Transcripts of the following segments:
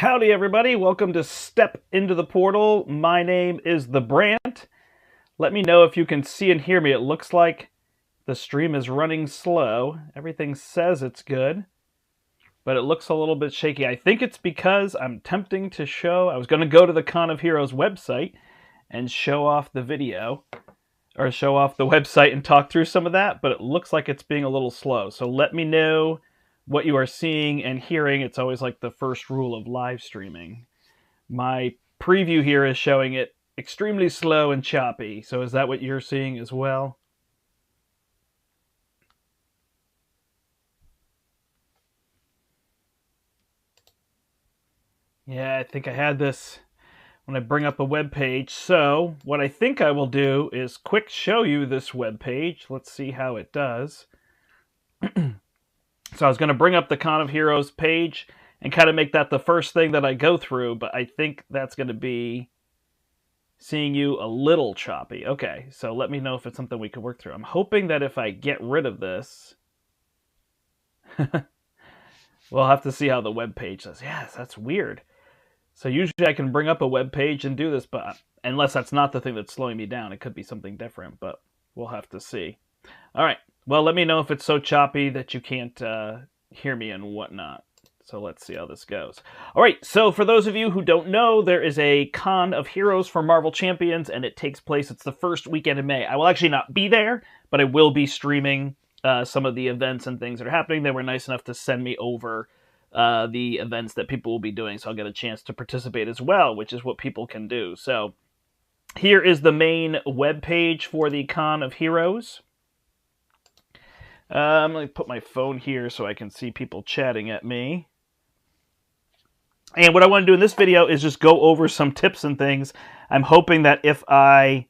Howdy, everybody. Welcome to Step Into the Portal. My name is the Brandt. Let me know if you can see and hear me. It looks like the stream is running slow. Everything says it's good, but it looks a little bit shaky. I think it's because I'm attempting to show... I was going to go to the Con of Heroes website and show off the video, or show off the website and talk through some of that, but it looks like it's being a little slow. So let me know what you are seeing and hearing. It's always like the first rule of live streaming. My preview here is showing it extremely slow and choppy. So is that what you're seeing as well? Yeah, I think I had this when I bring up a web page. So what I think I will do is quick show you this web page. Let's see how it does. So I was going to bring up the Con of Heroes page and kind of make that the first thing that I go through, but I think that's going to be seeing you a little choppy. Okay, so let me know if it's something we can work through. I'm hoping that if I get rid of this, we'll have to see how the web page does. Yes, that's weird. So usually I can bring up a web page and do this, but unless that's not the thing that's slowing me down, it could be something different, but we'll have to see. All right. Well, let me know if it's so choppy that you can't hear me and whatnot. So let's see how this goes. All right, so for those of you who don't know, there is a Con of Heroes for Marvel Champions, and it takes place, it's the first weekend in May. I will actually not be there, but I will be streaming some of the events and things that are happening. They were nice enough to send me over the events that people will be doing, so I'll get a chance to participate as well, which is what people can do. So here is the main web page for the Con of Heroes. I'm going to put my phone here so I can see people chatting at me. And what I want to do in this video is just go over some tips and things. I'm hoping that if I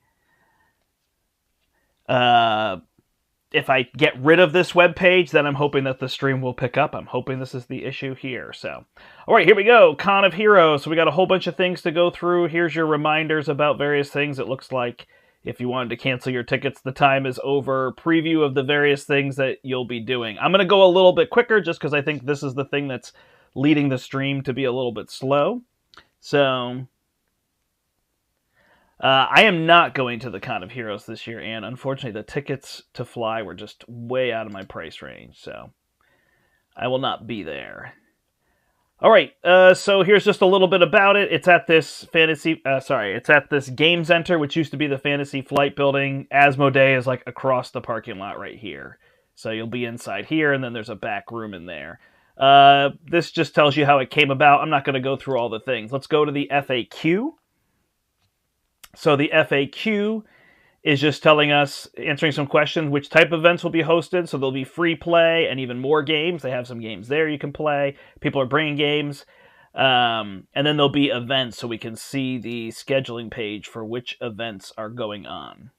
get rid of this web page, then I'm hoping that the stream will pick up. I'm hoping this is the issue here. So, all right, here we go. Con of Heroes. So we got a whole bunch of things to go through. Here's your reminders about various things. It looks like if you wanted to cancel your tickets, the time is over. Preview of the various things that you'll be doing. I'm going to go a little bit quicker just because I think this is the thing that's leading the stream to be a little bit slow. So, I am not going to the Con of Heroes this year, and unfortunately the tickets to fly were just way out of my price range, so I will not be there. All right, so here's just a little bit about it. It's at this it's at this Game Center, which used to be the Fantasy Flight Building. Asmodee is like across the parking lot right here. So you'll be inside here, and then there's a back room in there. This just tells you how it came about. I'm not going to go through all the things. Let's go to the FAQ. So the FAQ is just telling us, answering some questions, which type of events will be hosted. So there'll be free play and even more games. They have some games there you can play. People are bringing games. And then there'll be events, so we can see the scheduling page for which events are going on.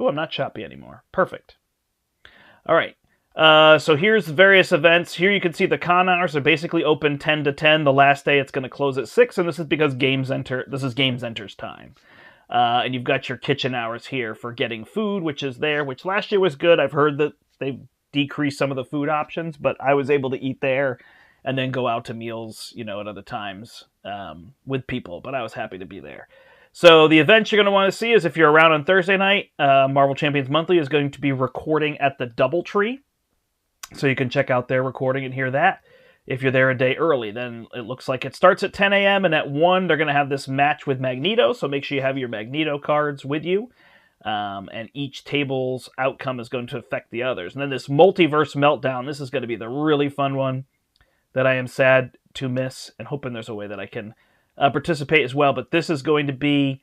Oh, I'm not choppy anymore. Perfect. All right. So here's the various events. Here you can see the con hours are basically open 10 to 10. The last day it's going to close at 6, and this is because this is Game Center's time. And you've got your kitchen hours here for getting food, which is there, which last year was good. I've heard that they've decreased some of the food options, but I was able to eat there and then go out to meals, at other times with people, but I was happy to be there. So the events you're going to want to see is if you're around on Thursday night, Marvel Champions Monthly is going to be recording at the DoubleTree. So you can check out their recording and hear that. If you're there a day early, then it looks like it starts at 10 a.m. and at 1 they're going to have this match with Magneto. So make sure you have your Magneto cards with you. And each table's outcome is going to affect the others. And then this Multiverse Meltdown, this is going to be the really fun one that I am sad to miss and hoping there's a way that I can participate as well. But this is going to be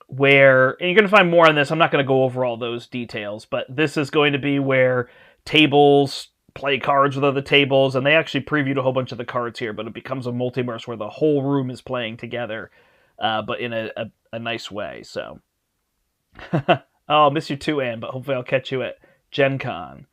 where, and you're going to find more on this. I'm not going to go over all those details, but this is going to be where tables play cards with other tables, and they actually previewed a whole bunch of the cards here, but it becomes a multiverse where the whole room is playing together, but in a nice way. So, oh, I'll miss you too, Anne, but hopefully I'll catch you at Gen Con.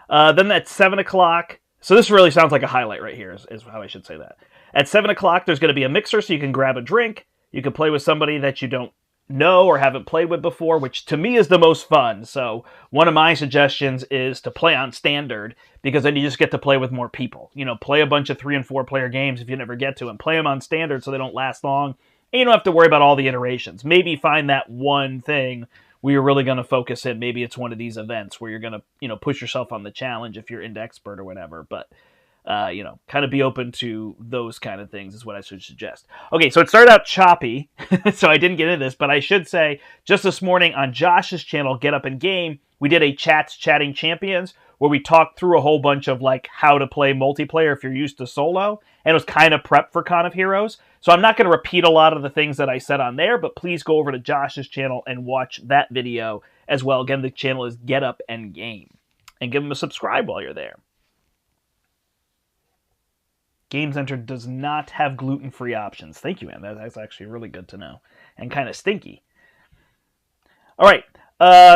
Then at 7 o'clock, so this really sounds like a highlight right here, is how I should say that. At 7 o'clock, there's going to be a mixer, so you can grab a drink. You can play with somebody that you don't know or haven't played with before, which to me is the most fun. So one of my suggestions is to play on standard, because then you just get to play with more people. Play a bunch of 3 and 4 player games if you never get to them. Play them on standard so they don't last long, and you don't have to worry about all the iterations. Maybe find that one thing where you're really going to focus in. Maybe it's one of these events where you're going to, push yourself on the challenge if you're into expert or whatever. But kind of be open to those kind of things is what I should suggest. Okay, so it started out choppy, so I didn't get into this, but I should say, just this morning on Josh's channel, Get Up and Game, we did a Chatting Champions, where we talked through a whole bunch of how to play multiplayer if you're used to solo, and it was kind of prep for Con of Heroes. So I'm not going to repeat a lot of the things that I said on there, but please go over to Josh's channel and watch that video as well. Again, the channel is Get Up and Game, and give him a subscribe while you're there. Game Center does not have gluten-free options. Thank you, man. That's actually really good to know. And kind of stinky. All right.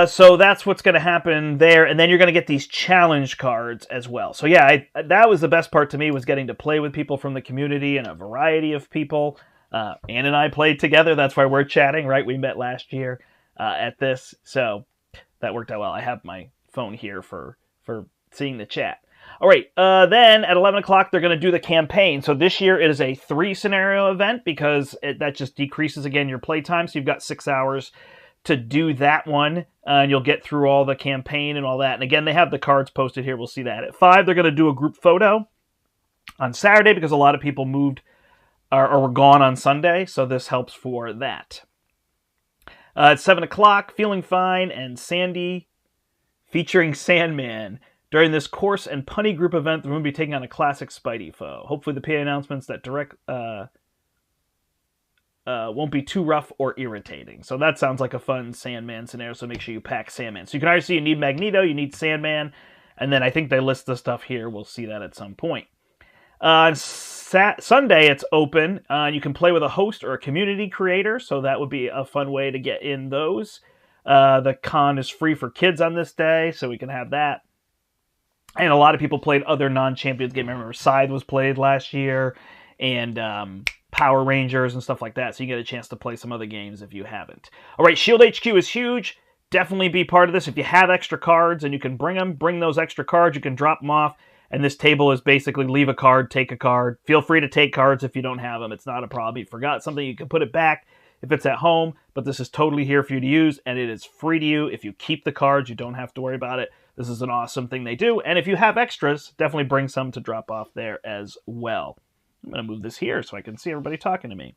So that's what's going to happen there. And then you're going to get these challenge cards as well. So yeah, that was the best part to me, was getting to play with people from the community and a variety of people. Ann and I played together. That's why we're chatting, right? We met last year at this. So that worked out well. I have my phone here for seeing the chat. All right, then at 11 o'clock, they're going to do the campaign. So this year it is a 3-scenario event, because that just decreases, again, your playtime. So you've got 6 hours to do that one, and you'll get through all the campaign and all that. And again, they have the cards posted here. We'll see that. At 5, they're going to do a group photo on Saturday, because a lot of people moved or were gone on Sunday. So this helps for that. At 7 o'clock, Feeling Fine and Sandy featuring Sandman. During this course and punny group event, the room will be taking on a classic Spidey foe. Hopefully the PA announcements that direct won't be too rough or irritating. So that sounds like a fun Sandman scenario, so make sure you pack Sandman. So you can already see you need Magneto, you need Sandman, and then I think they list the stuff here. We'll see that at some point. On Sunday, it's open. You can play with a host or a community creator, so that would be a fun way to get in those. The con is free for kids on this day, so we can have that. And a lot of people played other non-champions games. I remember Scythe was played last year, and Power Rangers and stuff like that. So you get a chance to play some other games if you haven't. All right, Shield HQ is huge. Definitely be part of this. If you have extra cards and you can bring those extra cards. You can drop them off. And this table is basically leave a card, take a card. Feel free to take cards if you don't have them. It's not a problem. If you forgot something, you can put it back if it's at home. But this is totally here for you to use, and it is free to you. If you keep the cards, you don't have to worry about it. This is an awesome thing they do. And if you have extras, definitely bring some to drop off there as well. I'm going to move this here so I can see everybody talking to me.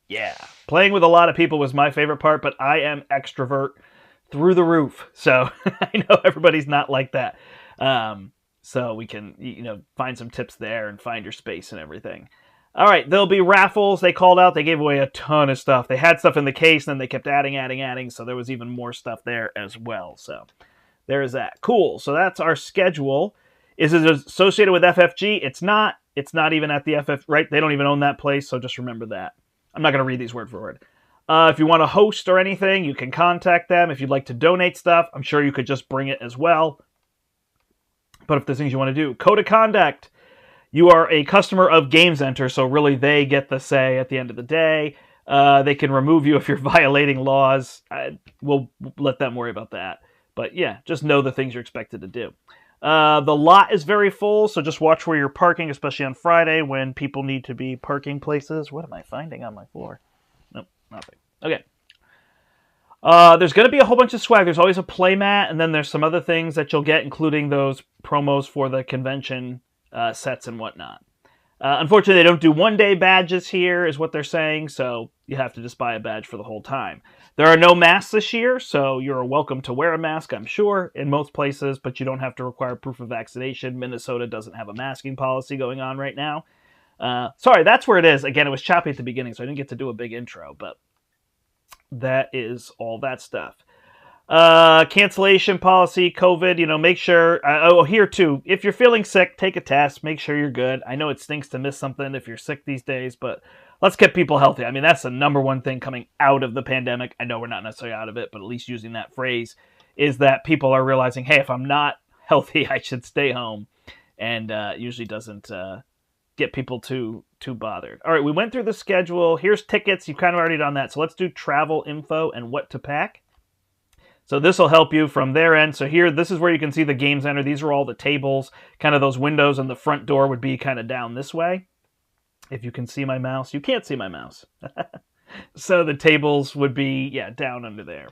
Yeah, playing with a lot of people was my favorite part, but I am extrovert through the roof. So I know everybody's not like that. So we can, find some tips there and find your space and everything. All right, there'll be raffles. They called out. They gave away a ton of stuff. They had stuff in the case, and then they kept adding. So there was even more stuff there as well. So there's that. Cool. So that's our schedule. Is it associated with FFG? It's not. It's not even at the FF, right? They don't even own that place, so just remember that. I'm not going to read these word for word. If you want to host or anything, you can contact them. If you'd like to donate stuff, I'm sure you could just bring it as well. But if there's things you want to do, code of conduct. You are a customer of Game Center, so really they get the say at the end of the day. They can remove you if you're violating laws. We'll let them worry about that. But yeah, just know the things you're expected to do. The lot is very full, so just watch where you're parking, especially on Friday when people need to be parking places. What am I finding on my floor? Nope, nothing. Okay. There's going to be a whole bunch of swag. There's always a playmat, and then there's some other things that you'll get, including those promos for the convention sets and whatnot. Unfortunately, they don't do one-day badges here, is what they're saying, so you have to just buy a badge for the whole time. There are no masks this year, so you're welcome to wear a mask, I'm sure, in most places, but you don't have to require proof of vaccination. Minnesota doesn't have a masking policy going on right now. Sorry, that's where it is. Again, it was choppy at the beginning, so I didn't get to do a big intro, but that is all that stuff. Cancellation policy, COVID, make sure, here too, if you're feeling sick, take a test, make sure you're good. I know it stinks to miss something if you're sick these days, but let's get people healthy. I mean, that's the number one thing coming out of the pandemic. I know we're not necessarily out of it, but at least using that phrase is that people are realizing, hey, if I'm not healthy, I should stay home. And usually doesn't get people to too bothered. All right, we went through the schedule. Here's tickets. You've kind of already done that. So let's do travel info and what to pack. So this will help you from their end. So here, this is where you can see the game center. These are all the tables. Kind of those windows, and the front door would be kind of down this way. If you can see my mouse. You can't see my mouse. So the tables would be, yeah, down under there.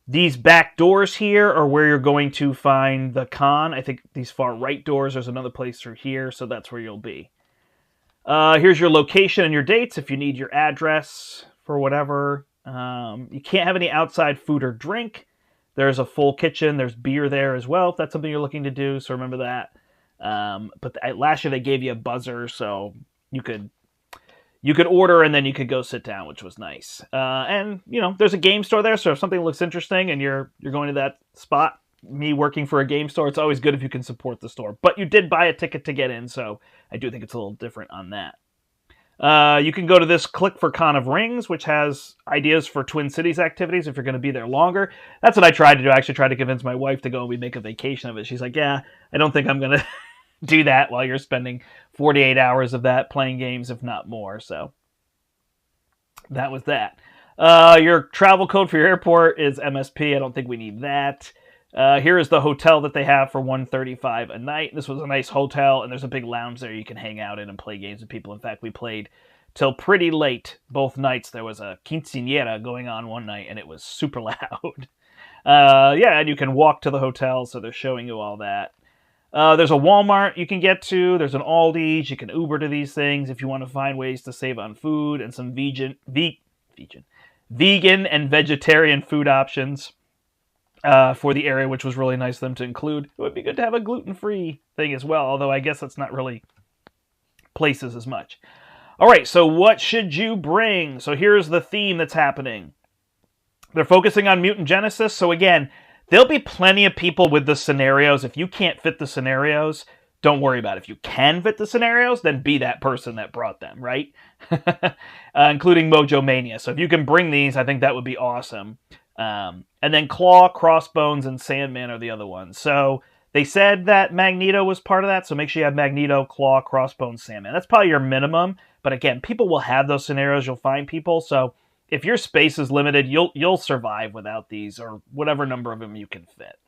These back doors here are where you're going to find the con. I think these far right doors, there's another place through here, so that's where you'll be. Here's your location and your dates if you need your address for whatever. You can't have any outside food or drink. There's a full kitchen. There's beer there as well if that's something you're looking to do, so remember that. But last year they gave you a buzzer, so you could order and then you could go sit down, which was nice. And, you know, there's a game store there, so if something looks interesting and you're going to that spot, me working for a game store, it's always good if you can support the store. But you did buy a ticket to get in, so I do think it's a little different on that. You can go to this Click for Con of Rings, which has ideas for Twin Cities activities if you're going to be there longer. That's what I tried to do. I actually tried to convince my wife to go and we make a vacation of it. She's like, yeah, I don't think I'm going to do that while you're spending 48 hours of that playing games, if not more. So that was that. Your travel code for your airport is MSP. I don't think we need that. Here is the hotel that they have for $135 a night. This was a nice hotel, and there's a big lounge there you can hang out in and play games with people. In fact, we played till pretty late both nights. There was a quinceañera going on one night, and it was super loud. Yeah, and you can walk to the hotel, so they're showing you all that. There's a Walmart you can get to. There's an Aldi's. You can Uber to these things if you want to find ways to save on food, and some vegan and vegetarian food options for the area, which was really nice of them to include. It would be good to have a gluten-free thing as well, although I guess that's not really places as much. All right, so what should you bring? So here's the theme that's happening. They're focusing on Mutant Genesis, so again, there'll be plenty of people with the scenarios. If you can't fit the scenarios, don't worry about it. If you can fit the scenarios, then be that person that brought them, right? Including Mojo Mania. So if you can bring these, I think that would be awesome. And then Claw, Crossbones, and Sandman are the other ones. So they said that Magneto was part of that, so make sure you have Magneto, Claw, Crossbones, Sandman. That's probably your minimum. But again, people will have those scenarios. You'll find people. So if your space is limited, you'll survive without these, or whatever number of them you can fit.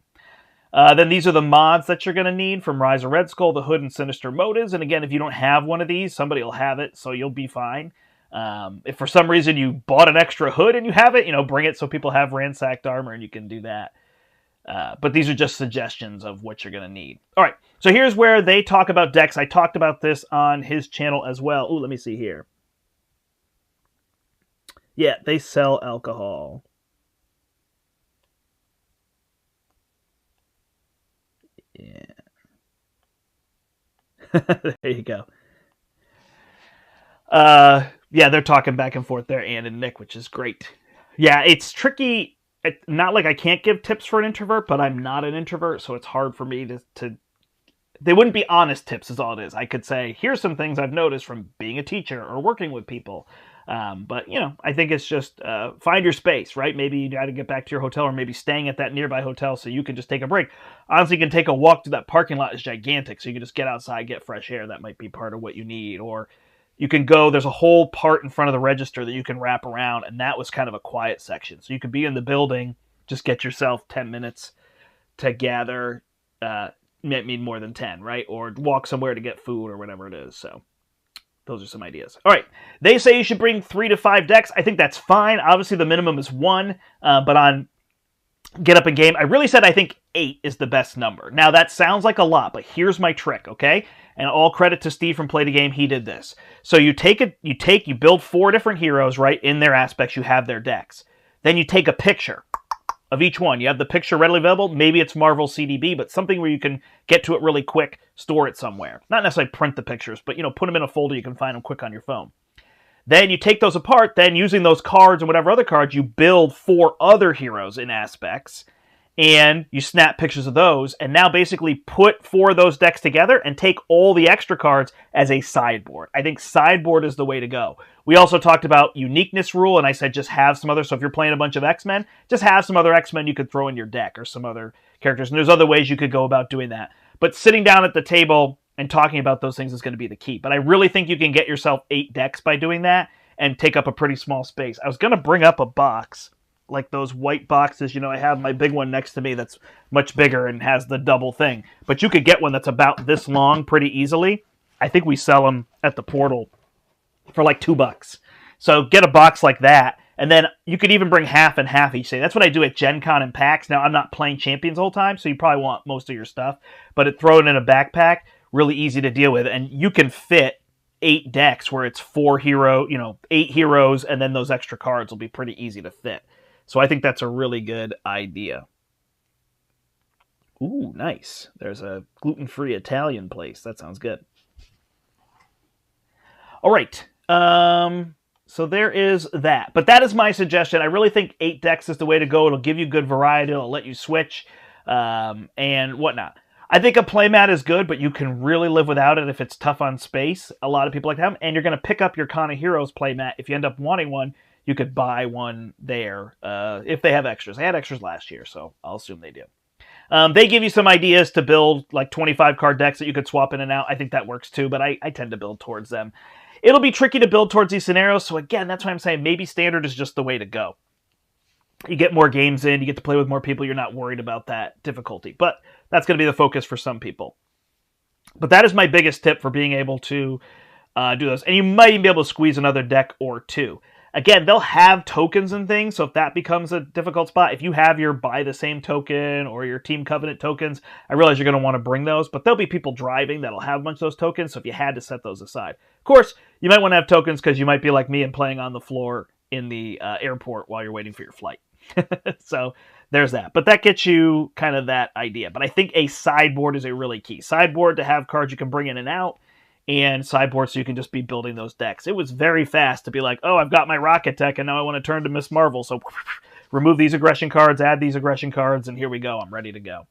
Then these are the mods that you're going to need from Rise of Red Skull, the Hood, and Sinister Motives. And again, if you don't have one of these, somebody will have it, so you'll be fine. If for some reason you bought an extra hood and you have it, bring it so people have ransacked armor and you can do that. But these are just suggestions of what you're going to need. All right, so here's where they talk about decks. I talked about this on his channel as well. Ooh, let me see here. Yeah, they sell alcohol. Yeah. There you go. Yeah, they're talking back and forth there, Ann and Nick, which is great. Yeah, it's tricky. Not like I can't give tips for an introvert, but I'm not an introvert, so it's hard for me to they wouldn't be honest tips is all it is. I could say, here's some things I've noticed from being a teacher or working with people. But, I think it's just find your space, right? Maybe you got to get back to your hotel, or maybe staying at that nearby hotel so you can just take a break. Honestly, you can take a walk through that parking lot. Is gigantic, so you can just get outside, get fresh air. That might be part of what you need. Or you can go, there's a whole part in front of the register that you can wrap around, and that was kind of a quiet section. So you could be in the building, just get yourself 10 minutes to gather, mean more than 10, right? Or walk somewhere to get food or whatever it is. So those are some ideas. All right. They say you should bring 3 to 5 decks. I think that's fine. Obviously, the minimum is 1. But on Get Up and Game, I really said I think 8 is the best number. Now, that sounds like a lot, but here's my trick, okay? And all credit to Steve from Play the Game. He did this. So you build 4 different heroes, right? In their aspects, you have their decks. Then you take a picture of each one. You have the picture readily available. Maybe it's Marvel CDB, but something where you can get to it really quick, store it somewhere. Not necessarily print the pictures, but put them in a folder. You can find them quick on your phone. Then you take those apart. Then using those cards and whatever other cards, you build 4 other heroes in aspects, and you snap pictures of those, and now basically put 4 of those decks together and take all the extra cards as a sideboard. I think sideboard is the way to go. We also talked about uniqueness rule, and I said just have some other, so if you're playing a bunch of X-Men, just have some other X-Men you could throw in your deck, or some other characters, and there's other ways you could go about doing that. But sitting down at the table, and talking about those things is going to be the key. But I really think you can get yourself 8 decks by doing that and take up a pretty small space. I was going to bring up a box, like those white boxes. You know, I have my big one next to me that's much bigger and has the double thing. But you could get one that's about this long pretty easily. I think we sell them at the portal for like $2. So get a box like that. And then you could even bring half and half each day. That's what I do at Gen Con and PAX. Now, I'm not playing Champions the whole time, so you probably want most of your stuff. But throw it in a backpack, really easy to deal with. And you can fit 8 decks where it's 8 heroes, and then those extra cards will be pretty easy to fit. So I think that's a really good idea. Ooh, nice. There's a gluten-free Italian place. That sounds good. All right. So there is that. But that is my suggestion. I really think 8 decks is the way to go. It'll give you good variety. It'll let you switch and whatnot. I think a playmat is good, but you can really live without it if it's tough on space. A lot of people like to have them. And you're going to pick up your Con of Heroes playmat. If you end up wanting one, you could buy one there if they have extras. They had extras last year, so I'll assume they do. They give you some ideas to build like 25 card decks that you could swap in and out. I think that works too, but I tend to build towards them. It'll be tricky to build towards these scenarios, so again, that's why I'm saying maybe Standard is just the way to go. You get more games in, you get to play with more people, you're not worried about that difficulty. But that's going to be the focus for some people. But that is my biggest tip for being able to do this. And you might even be able to squeeze another deck or two. Again, they'll have tokens and things, so if that becomes a difficult spot, if you have your buy the same token or your Team Covenant tokens, I realize you're going to want to bring those, but there'll be people driving that'll have a bunch of those tokens, so if you had to set those aside. Of course, you might want to have tokens because you might be like me and playing on the floor in the airport while you're waiting for your flight. So there's that. But that gets you kind of that idea. But I think a sideboard is a really key. Sideboard to have cards you can bring in and out, and sideboard so you can just be building those decks. It was very fast to be like, oh, I've got my Rocket deck, and now I want to turn to Miss Marvel. So remove these aggression cards, add these aggression cards, and here we go. I'm ready to go.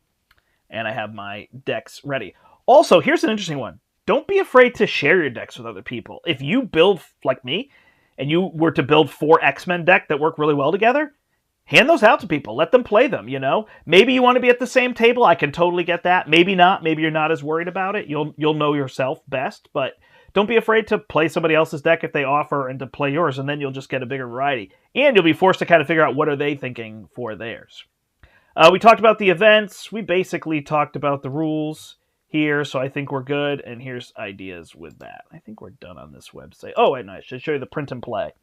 And I have my decks ready. Also, here's an interesting one. Don't be afraid to share your decks with other people. If you build, like me, and you were to build 4 X-Men deck that work really well together, hand those out to people. Let them play them, you know? Maybe you want to be at the same table. I can totally get that. Maybe not. Maybe you're not as worried about it. You'll know yourself best, but don't be afraid to play somebody else's deck if they offer and to play yours, and then you'll just get a bigger variety. And you'll be forced to kind of figure out what are they thinking for theirs. We talked about the events. We basically talked about the rules here, so I think we're good. And here's ideas with that. I think we're done on this website. Oh, wait, no, I should show you the print and play.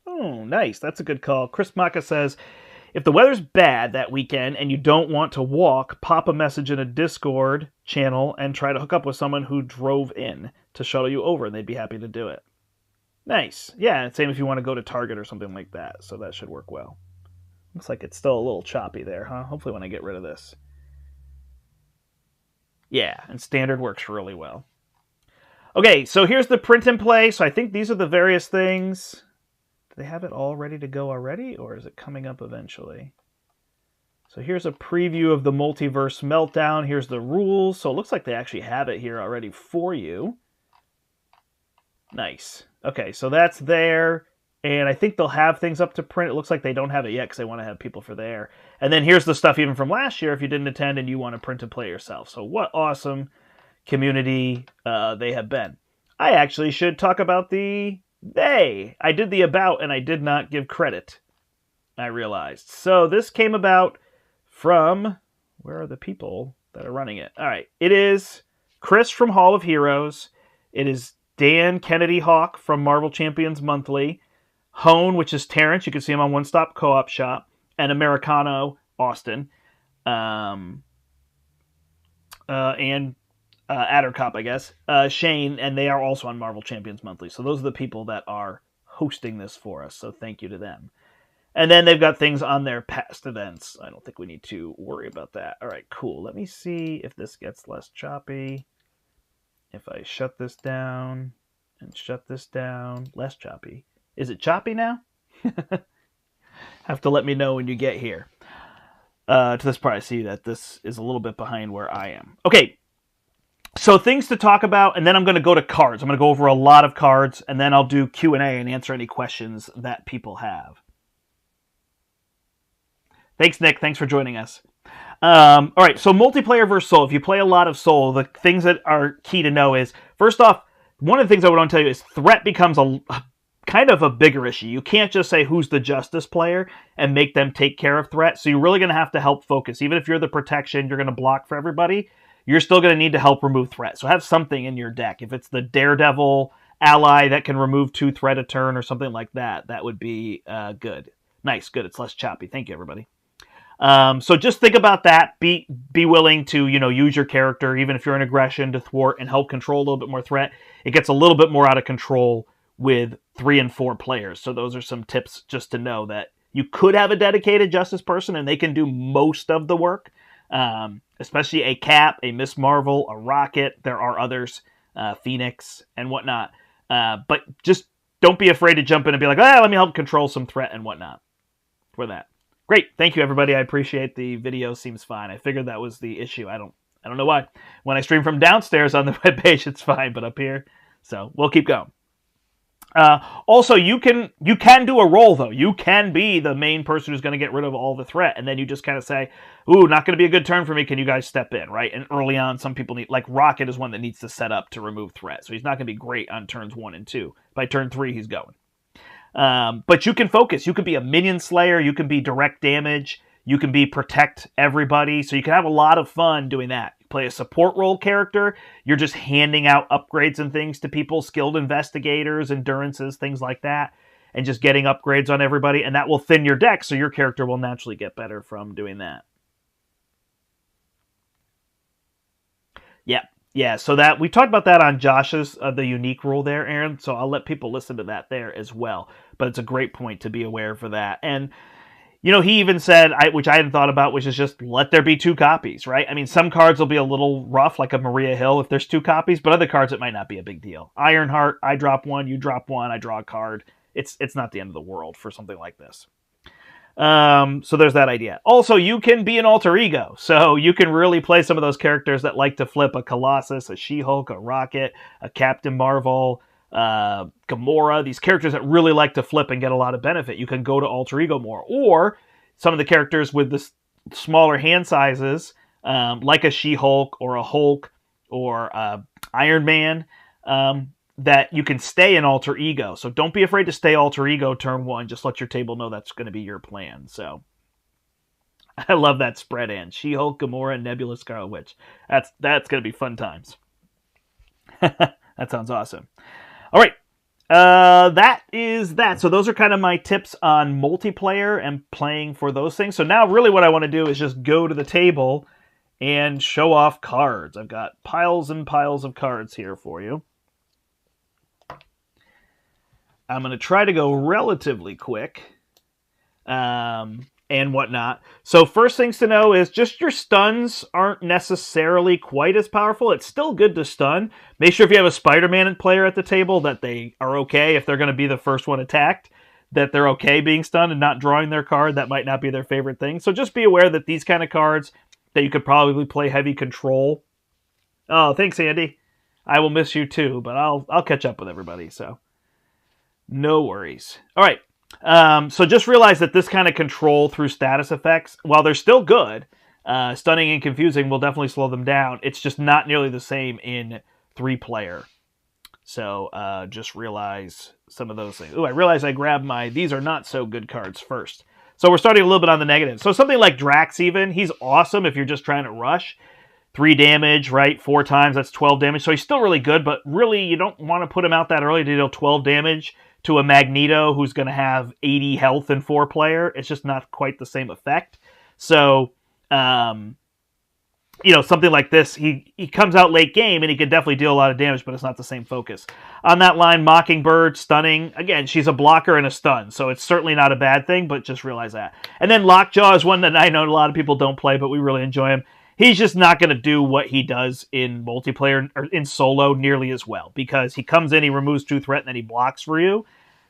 Oh, nice. That's a good call. Chris Maka says, if the weather's bad that weekend and you don't want to walk, pop a message in a Discord channel and try to hook up with someone who drove in to shuttle you over, and they'd be happy to do it. Nice. Yeah, same if you want to go to Target or something like that, so that should work well. Looks like it's still a little choppy there, huh? Hopefully when I get rid of this. Yeah, and Standard works really well. Okay, so here's the print and play. So I think these are the various things. Do they have it all ready to go already, or is it coming up eventually? So here's a preview of the Multiverse Meltdown. Here's the rules. So it looks like they actually have it here already for you. Nice. Okay, so that's there. And I think they'll have things up to print. It looks like they don't have it yet because they want to have people for there. And then here's the stuff even from last year if you didn't attend and you want to print and play yourself. So what awesome community they have been. I actually should talk about the they. I did the about and I did not give credit, I realized. So this came about from, where are the people that are running it? All right, it is Chris from Hall of Heroes. It is Dan Kennedy Hawk from Marvel Champions Monthly. Hone, which is Terrence. You can see him on One Stop Co-op Shop. And Americano Austin. And Addercop, I guess. Shane, and they are also on Marvel Champions Monthly. So those are the people that are hosting this for us. So thank you to them. And then they've got things on their past events. I don't think we need to worry about that. All right, cool. Let me see if this gets less choppy. If I shut this down and shut this down, less choppy. Is it choppy now? Have to let me know when you get here. To this part, I see that this is a little bit behind where I am. Okay, so things to talk about, and then I'm going to go to cards. I'm going to go over a lot of cards, and then I'll do Q&A and answer any questions that people have. Thanks, Nick. Thanks for joining us. All right, so multiplayer versus Soul. If you play a lot of Soul, the things that are key to know is, first off, one of the things I want to tell you is threat becomes a kind of a bigger issue. You can't just say who's the Justice player and make them take care of threat. So you're really going to have to help focus. Even if you're the protection, you're going to block for everybody, you're still going to need to help remove threat. So have something in your deck. If it's the Daredevil ally that can remove 2 threat a turn or something like that, that would be good. Nice, good. It's less choppy. Thank you, everybody. So just think about that. Be willing to, use your character, even if you're in aggression, to thwart and help control a little bit more threat. It gets a little bit more out of control with 3 and 4 players. So those are some tips just to know that you could have a dedicated Justice person and they can do most of the work, especially a Cap, a Miss Marvel, a Rocket. There are others, Phoenix and whatnot. But just don't be afraid to jump in and be like, let me help control some threat and whatnot for that. Great. Thank you, everybody. I appreciate the video. Seems fine. I figured that was the issue. I don't know why. When I stream from downstairs on the webpage, it's fine, but up here. So we'll keep going. Also, you can do a role, though. You can be the main person who's going to get rid of all the threat, and then you just kind of say, ooh, not going to be a good turn for me. Can you guys step in, right? And early on, some people need, like Rocket is one that needs to set up to remove threat, so he's not going to be great on turns 1 and 2. By turn 3, he's going. But you can focus. You can be a minion slayer. You can be direct damage. You can be protect everybody. So you can have a lot of fun doing that. You play a support role character. You're just handing out upgrades and things to people, skilled investigators, endurances, things like that, and just getting upgrades on everybody. And that will thin your deck, so your character will naturally get better from doing that. Yeah, so that we talked about that on Josh's, the unique rule there, Aaron, so I'll let people listen to that there as well. But it's a great point to be aware for that. And, he even said, which I hadn't thought about, which is just let there be 2 copies, right? I mean, some cards will be a little rough, like a Maria Hill, if there's 2 copies, but other cards, it might not be a big deal. Ironheart, I drop 1, you drop 1, I draw a card. It's not the end of the world for something like this. So there's that idea. Also, you can be an alter ego. So you can really play some of those characters that like to flip, a Colossus, a She-Hulk, a Rocket, a Captain Marvel, Gamora, these characters that really like to flip and get a lot of benefit. You can go to alter ego more. Or some of the characters with the smaller hand sizes, like a She-Hulk or a Hulk or Iron Man, that you can stay in alter ego. So don't be afraid to stay alter ego turn 1. Just let your table know that's going to be your plan. So I love that spread, and She-Hulk, Gamora, Nebula, Scarlet Witch. That's going to be fun times. That sounds awesome. All right. That is that. So those are kind of my tips on multiplayer and playing for those things. So now really what I want to do is just go to the table and show off cards. I've got piles and piles of cards here for you. I'm going to try to go relatively quick and whatnot. So first things to know is just your stuns aren't necessarily quite as powerful. It's still good to stun. Make sure if you have a Spider-Man player at the table that they are okay if they're going to be the first one attacked, that they're okay being stunned and not drawing their card. That might not be their favorite thing. So just be aware that these kind of cards that you could probably play heavy control. Oh, thanks, Andy. I will miss you too, but I'll catch up with everybody, so no worries. All right. So just realize that this kind of control through status effects, while they're still good, stunning and confusing will definitely slow them down. It's just not nearly the same in 3-player. So just realize some of those things. Ooh, I realize I grabbed these are not so good cards first. So we're starting a little bit on the negative. So something like Drax even, he's awesome if you're just trying to rush. 3 damage, right? 4 times, that's 12 damage. So he's still really good, but really you don't want to put him out that early to deal 12 damage to a Magneto who's going to have 80 health in 4-player. It's just not quite the same effect. So, something like this, he comes out late game and he can definitely deal a lot of damage, but it's not the same focus. On that line, Mockingbird, stunning. Again, she's a blocker and a stun, so it's certainly not a bad thing, but just realize that. And then Lockjaw is one that I know a lot of people don't play, but we really enjoy him. He's just not going to do what he does in multiplayer or in solo nearly as well, because he comes in, he removes 2 threat, and then he blocks for you.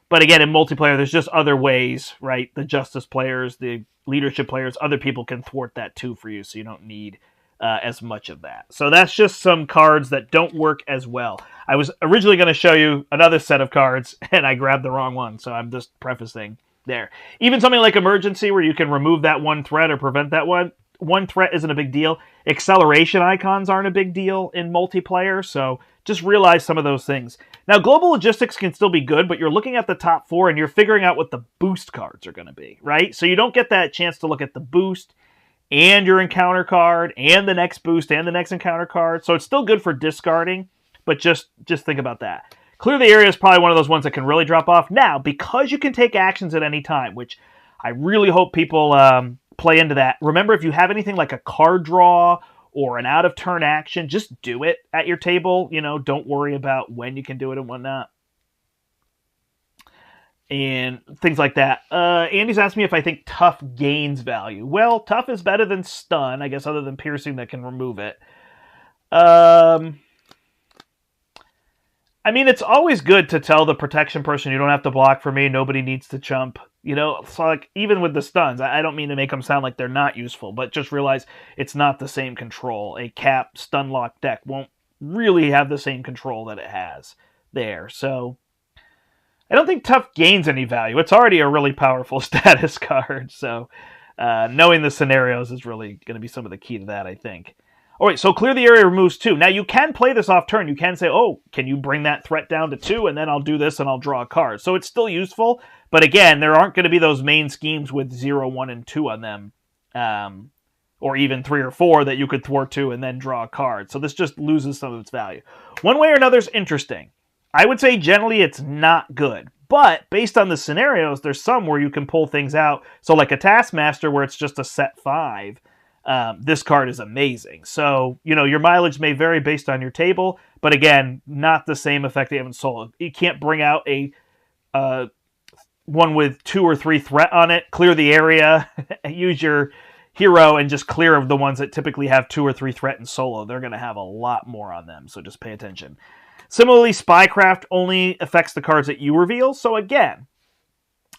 But again, in multiplayer, there's just other ways, right? The Justice players, the leadership players, other people can thwart that too for you, so you don't need as much of that. So that's just some cards that don't work as well. I was originally going to show you another set of cards, and I grabbed the wrong one, so I'm just prefacing there. Even something like Emergency, where you can remove that one threat or prevent that one threat, isn't a big deal. Acceleration icons aren't a big deal in multiplayer, so just realize some of those things. Now, Global Logistics can still be good, but you're looking at the top 4 and you're figuring out what the boost cards are going to be, right? So you don't get that chance to look at the boost and your encounter card and the next boost and the next encounter card. So it's still good for discarding, but just think about that. Clear the Area is probably one of those ones that can really drop off. Now, because you can take actions at any time, which I really hope people play into that. Remember, if you have anything like a card draw or an out-of-turn action, just do it at your table. You know, don't worry about when you can do it and whatnot. And things like that. Andy's asked me if I think Tough gains value. Well, Tough is better than Stun, I guess, other than Piercing that can remove it. I mean, it's always good to tell the protection person, you don't have to block for me, nobody needs to chump. You know, so like, even with the stuns, I don't mean to make them sound like they're not useful, but just realize it's not the same control. A cap stun lock deck won't really have the same control that it has there. So I don't think Tough gains any value. It's already a really powerful status card. So knowing the scenarios is really going to be some of the key to that, I think. All right, so Clear the Area removes 2. Now, you can play this off turn. You can say, oh, can you bring that threat down to 2, and then I'll do this and I'll draw a card. So it's still useful, but again, there aren't going to be those main schemes with 0, 1, and 2 on them, or even 3 or 4 that you could thwart to and then draw a card. So this just loses some of its value. One way or another is interesting. I would say generally it's not good, but based on the scenarios, there's some where you can pull things out. So like a Taskmaster where it's just a set 5, this card is amazing. So, you know, your mileage may vary based on your table, but again, not the same effect you have in solo. You can't bring out a one with 2 or 3 threat on it, clear the area, use your hero, and just clear of the ones that typically have 2 or 3 threat in solo. They're going to have a lot more on them, so just pay attention. Similarly, Spycraft only affects the cards that you reveal, so again,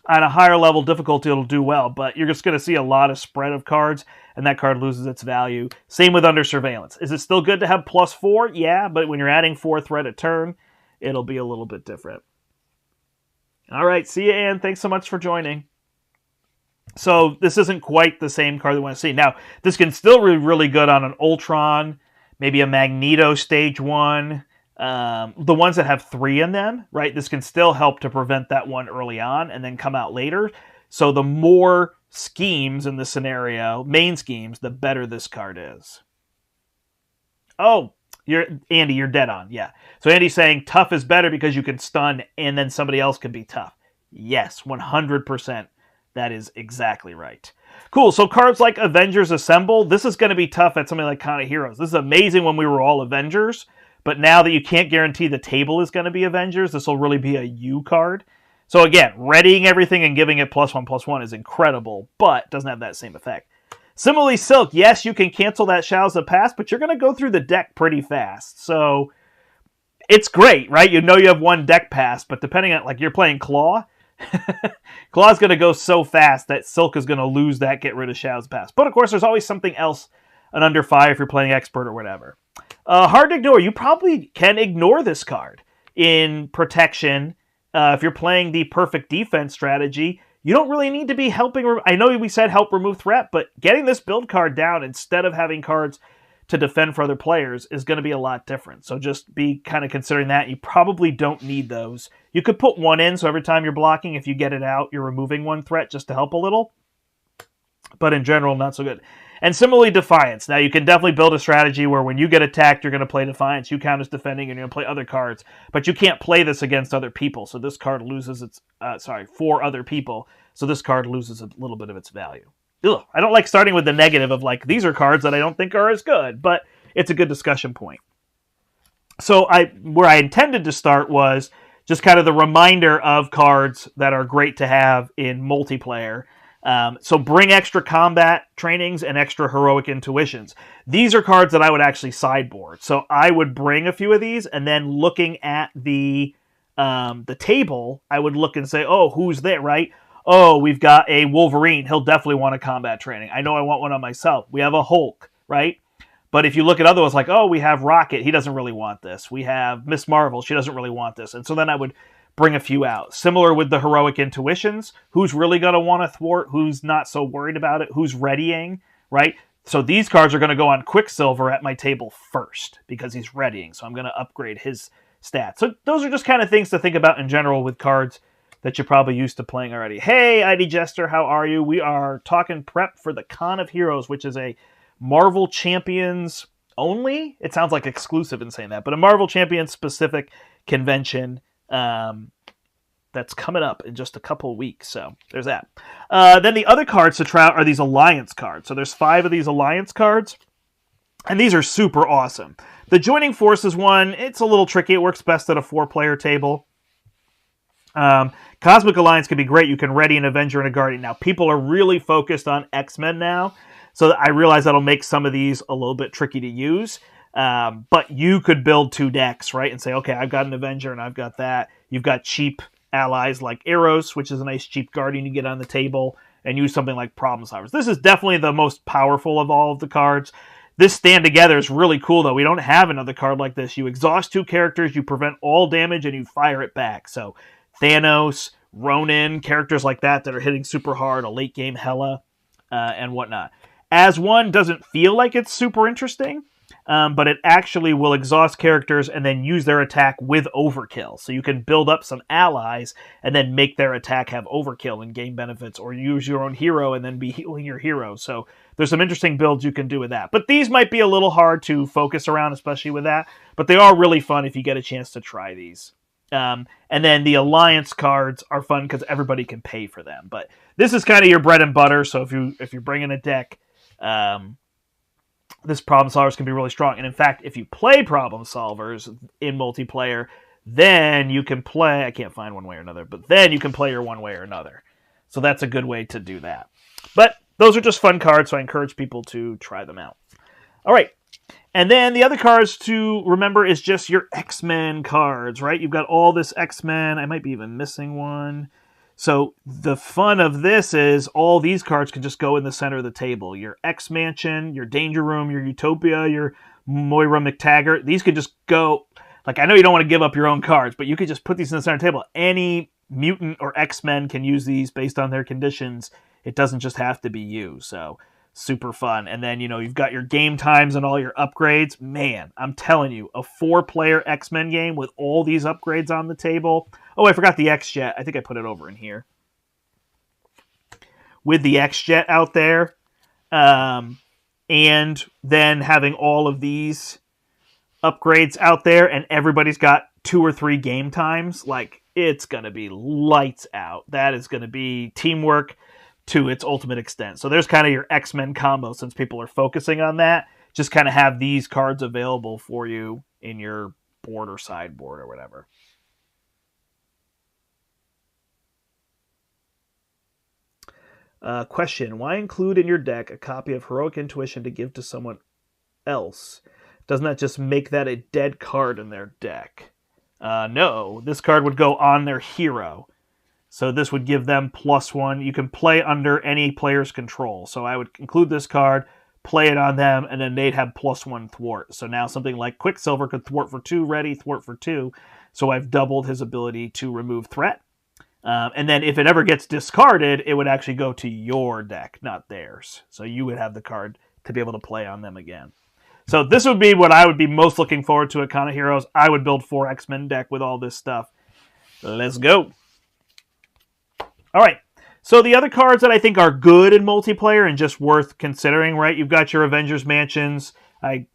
on a higher level difficulty, it'll do well, but you're just going to see a lot of spread of cards, and that card loses its value. Same with Under Surveillance. Is it still good to have +4? Yeah, but when you're adding 4 threat a turn, it'll be a little bit different. All right, see you, Ann. Thanks so much for joining. So this isn't quite the same card we want to see. Now, this can still be really good on an Ultron, maybe a Magneto Stage 1, the ones that have 3 in them, right? This can still help to prevent that one early on and then come out later. So the more schemes in the scenario, main schemes, the better this card is. Oh, Andy, you're dead on. Yeah. So Andy's saying Tough is better because you can stun and then somebody else can be tough. Yes, 100%. That is exactly right. Cool. So cards like Avengers Assemble, this is going to be tough at something like Con of Heroes. This is amazing when we were all Avengers. But now that you can't guarantee the table is going to be Avengers, this will really be a U card. So again, readying everything and giving it +1/+1 is incredible, but doesn't have that same effect. Similarly, Silk, yes, you can cancel that Shadows of the Past, but you're going to go through the deck pretty fast. So it's great, right? You know you have one deck pass, but depending on, like, you're playing Claw, Claw's going to go so fast that Silk is going to lose that, get rid of Shadows of the Past. But of course, there's always something else, an under 5 if you're playing Expert or whatever. Hard to ignore. You probably can ignore this card in Protection. If you're playing the perfect defense strategy, you don't really need to be helping. I know we said help remove threat, but getting this build card down instead of having cards to defend for other players is going to be a lot different. So just be kind of considering that. You probably don't need those. You could put 1 in, so every time you're blocking, if you get it out, you're removing 1 threat just to help a little. But in general, not so good. And similarly, Defiance. Now, you can definitely build a strategy where when you get attacked, you're going to play Defiance. You count as defending, and you're going to play other cards. But you can't play this against other people. So this card loses its... for other people. So this card loses a little bit of its value. Ugh, I don't like starting with the negative of, like, these are cards that I don't think are as good. But it's a good discussion point. So where I intended to start was just kind of the reminder of cards that are great to have in multiplayer. So bring extra combat trainings and extra heroic intuitions. These are cards that I would actually sideboard. So I would bring a few of these, and then looking at the table, I would look and say, oh, who's there, right? Oh, we've got a Wolverine. He'll definitely want a combat training. I know I want one on myself. We have a Hulk, right? But if you look at other ones, like, oh, we have Rocket. He doesn't really want this. We have Miss Marvel. She doesn't really want this. And so then I would bring a few out. Similar with the heroic intuitions. Who's really going to want to thwart? Who's not so worried about it? Who's readying, right? So these cards are going to go on Quicksilver at my table first because he's readying. So I'm going to upgrade his stats. So those are just kind of things to think about in general with cards that you're probably used to playing already. Hey, ID Jester, how are you? We are talking prep for the Con of Heroes, which is a Marvel Champions only. It sounds like exclusive in saying that, but a Marvel Champions specific convention that's coming up in just a couple weeks. So there's that. Then the other cards to try out are these Alliance cards. So there's 5 of these Alliance cards, and these are super awesome. The Joining Forces one, it's a little tricky. It works best at a 4-player table. Cosmic Alliance can be great. You can ready an Avenger and a Guardian. Now, people are really focused on X-Men now, so I realize that'll make some of these a little bit tricky to use. But you could build 2 decks, right, and say, okay, I've got an Avenger and I've got that. You've got cheap allies like Eros, which is a nice cheap Guardian you get on the table, and use something like Problem Solvers. This is definitely the most powerful of all of the cards. This Stand Together is really cool, though. We don't have another card like this. You exhaust 2 characters, you prevent all damage, and you fire it back. So Thanos, Ronin, characters like that are hitting super hard, a late game Hela, and whatnot. As one doesn't feel like it's super interesting, but it actually will exhaust characters and then use their attack with overkill. So you can build up some allies and then make their attack have overkill and gain benefits, or use your own hero and then be healing your hero. So there's some interesting builds you can do with that. But these might be a little hard to focus around, especially with that. But they are really fun if you get a chance to try these. And then the Alliance cards are fun because everybody can pay for them. But this is kind of your bread and butter. So if you're bringing a deck, this Problem Solvers can be really strong. And in fact, if you play Problem Solvers in multiplayer, then you can play, I can't find one way or another, but then you can play your one way or another. So that's a good way to do that. But those are just fun cards, so I encourage people to try them out. All right. And then the other cards to remember is just your X-Men cards, right? You've got all this X-Men. I might be even missing one. So the fun of this is all these cards can just go in the center of the table. Your X-Mansion, your Danger Room, your Utopia, your Moira McTaggart. These could just go... Like, I know you don't want to give up your own cards, but you could just put these in the center of the table. Any mutant or X-Men can use these based on their conditions. It doesn't just have to be you, so... super fun. And then, you've got your game times and all your upgrades. Man, I'm telling you, a 4-player X-Men game with all these upgrades on the table. Oh, I forgot the X-Jet. I think I put it over in here. With the X-Jet out there. And then having all of these upgrades out there, and everybody's got 2 or 3 game times. Like, it's going to be lights out. That is going to be teamwork to its ultimate extent. So there's kind of your X-Men combo, since people are focusing on that. Just kind of have these cards available for you in your board or sideboard or whatever. Question: why include in your deck a copy of Heroic Intuition to give to someone else? Doesn't that just make that a dead card in their deck? No, this card would go on their hero. So this would give them +1. You can play under any player's control. So I would include this card, play it on them, and then they'd have +1 thwart. So now something like Quicksilver could thwart for 2, ready, thwart for 2. So I've doubled his ability to remove threat. And then if it ever gets discarded, it would actually go to your deck, not theirs. So you would have the card to be able to play on them again. So this would be what I would be most looking forward to at Con of Heroes. I would build 4 X-Men deck with all this stuff. Let's go. All right, so the other cards that I think are good in multiplayer and just worth considering, right? You've got your Avengers Mansions. I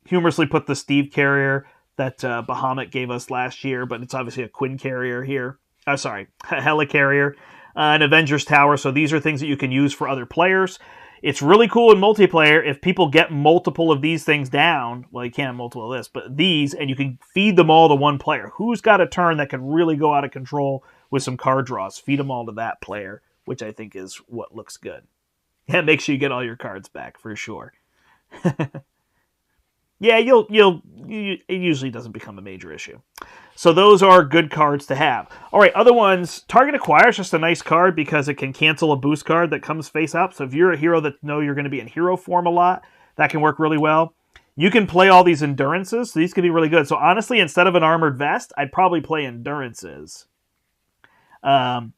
humorously put the Steve Carrier that Bahamut gave us last year, but it's obviously a Quinn Carrier here. Sorry, Hela Carrier, an Avengers Tower. So these are things that you can use for other players. It's really cool in multiplayer if people get multiple of these things down. Well, you can't have multiple of this, but these, and you can feed them all to one player. Who's got a turn that can really go out of control with some card draws? Feed them all to that player, which I think is what looks good. Yeah, make sure you get all your cards back for sure. Yeah, it usually doesn't become a major issue. So those are good cards to have. All right, other ones. Target Acquire is just a nice card because it can cancel a boost card that comes face up. So if you're a hero that know you're going to be in hero form a lot, that can work really well. You can play all these Endurances, so these can be really good. So honestly, instead of an Armored Vest, I'd probably play Endurances And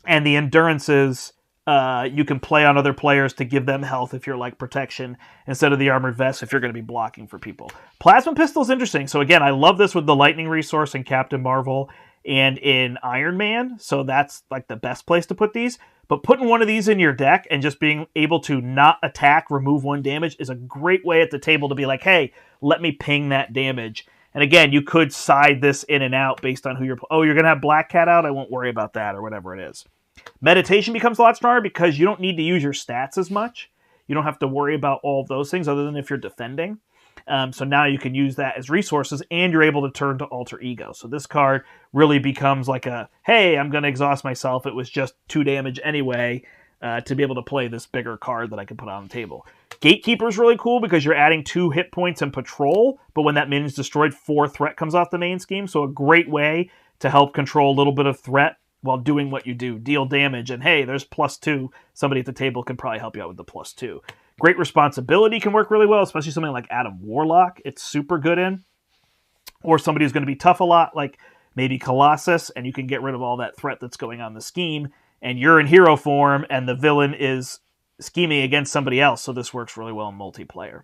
the endurances, you can play on other players to give them health if you're like protection instead of the armored vest if you're going to be blocking for people. Plasma pistol is interesting. So again, I love this with the lightning resource in Captain Marvel and in Iron Man. So that's like the best place to put these. But putting one of these in your deck and just being able to not attack, remove 1 damage is a great way at the table to be like, hey, let me ping that damage. And again, you could side this in and out based on who you're... Oh, you're going to have Black Cat out? I won't worry about that, or whatever it is. Meditation becomes a lot stronger because you don't need to use your stats as much. You don't have to worry about all of those things other than if you're defending. So now you can use that as resources, and you're able to turn to Alter Ego. So this card really becomes like a, hey, I'm going to exhaust myself. It was just 2 damage anyway, to be able to play this bigger card that I can put on the table. Gatekeeper is really cool because you're adding 2 hit points and patrol, but when that minion's destroyed, 4 threat comes off the main scheme. So a great way to help control a little bit of threat while doing what you do. Deal damage, and hey, there's +2. Somebody at the table can probably help you out with the +2. Great responsibility can work really well, especially something like Adam Warlock. It's super good in. Or somebody who's going to be tough a lot, like maybe Colossus, and you can get rid of all that threat that's going on in the scheme, and you're in hero form, and the villain is scheming against somebody else, so this works really well in multiplayer.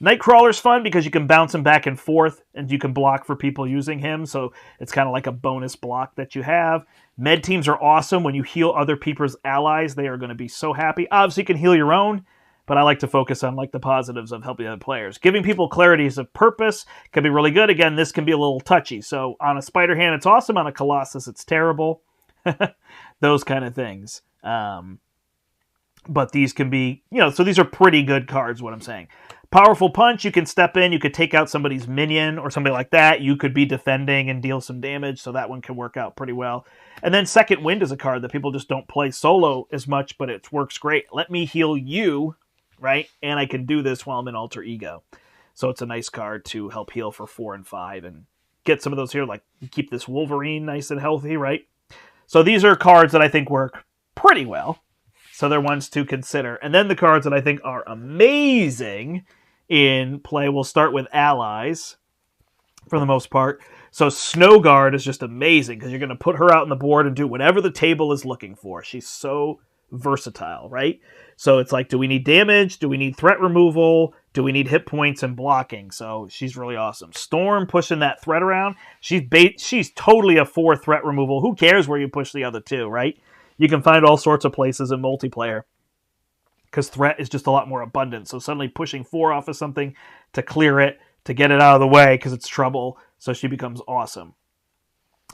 Nightcrawler's fun because you can bounce him back and forth, and you can block for people using him, so it's kind of like a bonus block that you have. Med teams are awesome. When you heal other people's allies, they are going to be so happy. Obviously, you can heal your own, but I like to focus on like the positives of helping other players. Giving people clarities of purpose can be really good. Again, this can be a little touchy. So on a Spider-Hand, it's awesome. On a Colossus, it's terrible. Those kind of things. But these can be, so these are pretty good cards, what I'm saying. Powerful Punch, you can step in, you could take out somebody's minion or somebody like that. You could be defending and deal some damage, so that one can work out pretty well. And then Second Wind is a card that people just don't play solo as much, but it works great. Let me heal you, right? And I can do this while I'm in Alter Ego. So it's a nice card to help heal for 4 and 5 and get some of those here, like keep this Wolverine nice and healthy, right? So these are cards that I think work pretty well. So they're ones to consider. And then the cards that I think are amazing in play, we'll start with allies for the most part. So Snow Guard is just amazing because you're going to put her out on the board and do whatever the table is looking for. She's so versatile, right? So it's like, do we need damage? Do we need threat removal? Do we need hit points and blocking? So she's really awesome. Storm pushing that threat around. She's totally a 4 threat removal. Who cares where you push the other 2, right? You can find all sorts of places in multiplayer because threat is just a lot more abundant. So suddenly pushing 4 off of something to clear it, to get it out of the way because it's trouble. So she becomes awesome.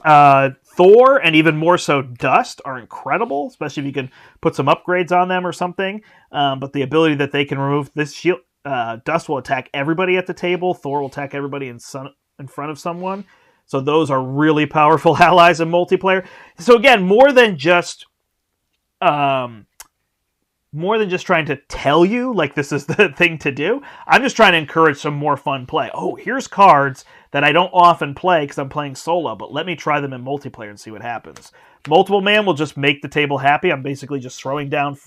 Thor and even more so Dust are incredible, especially if you can put some upgrades on them or something. But the ability that they can remove this shield, Dust will attack everybody at the table. Thor will attack everybody in front of someone. So those are really powerful allies in multiplayer. So again, more than just trying to tell you like this is the thing to do, I'm just trying to encourage some more fun play. Oh, here's cards that I don't often play because I'm playing solo, but let me try them in multiplayer and see what happens. Multiple man will just make the table happy. I'm basically just throwing down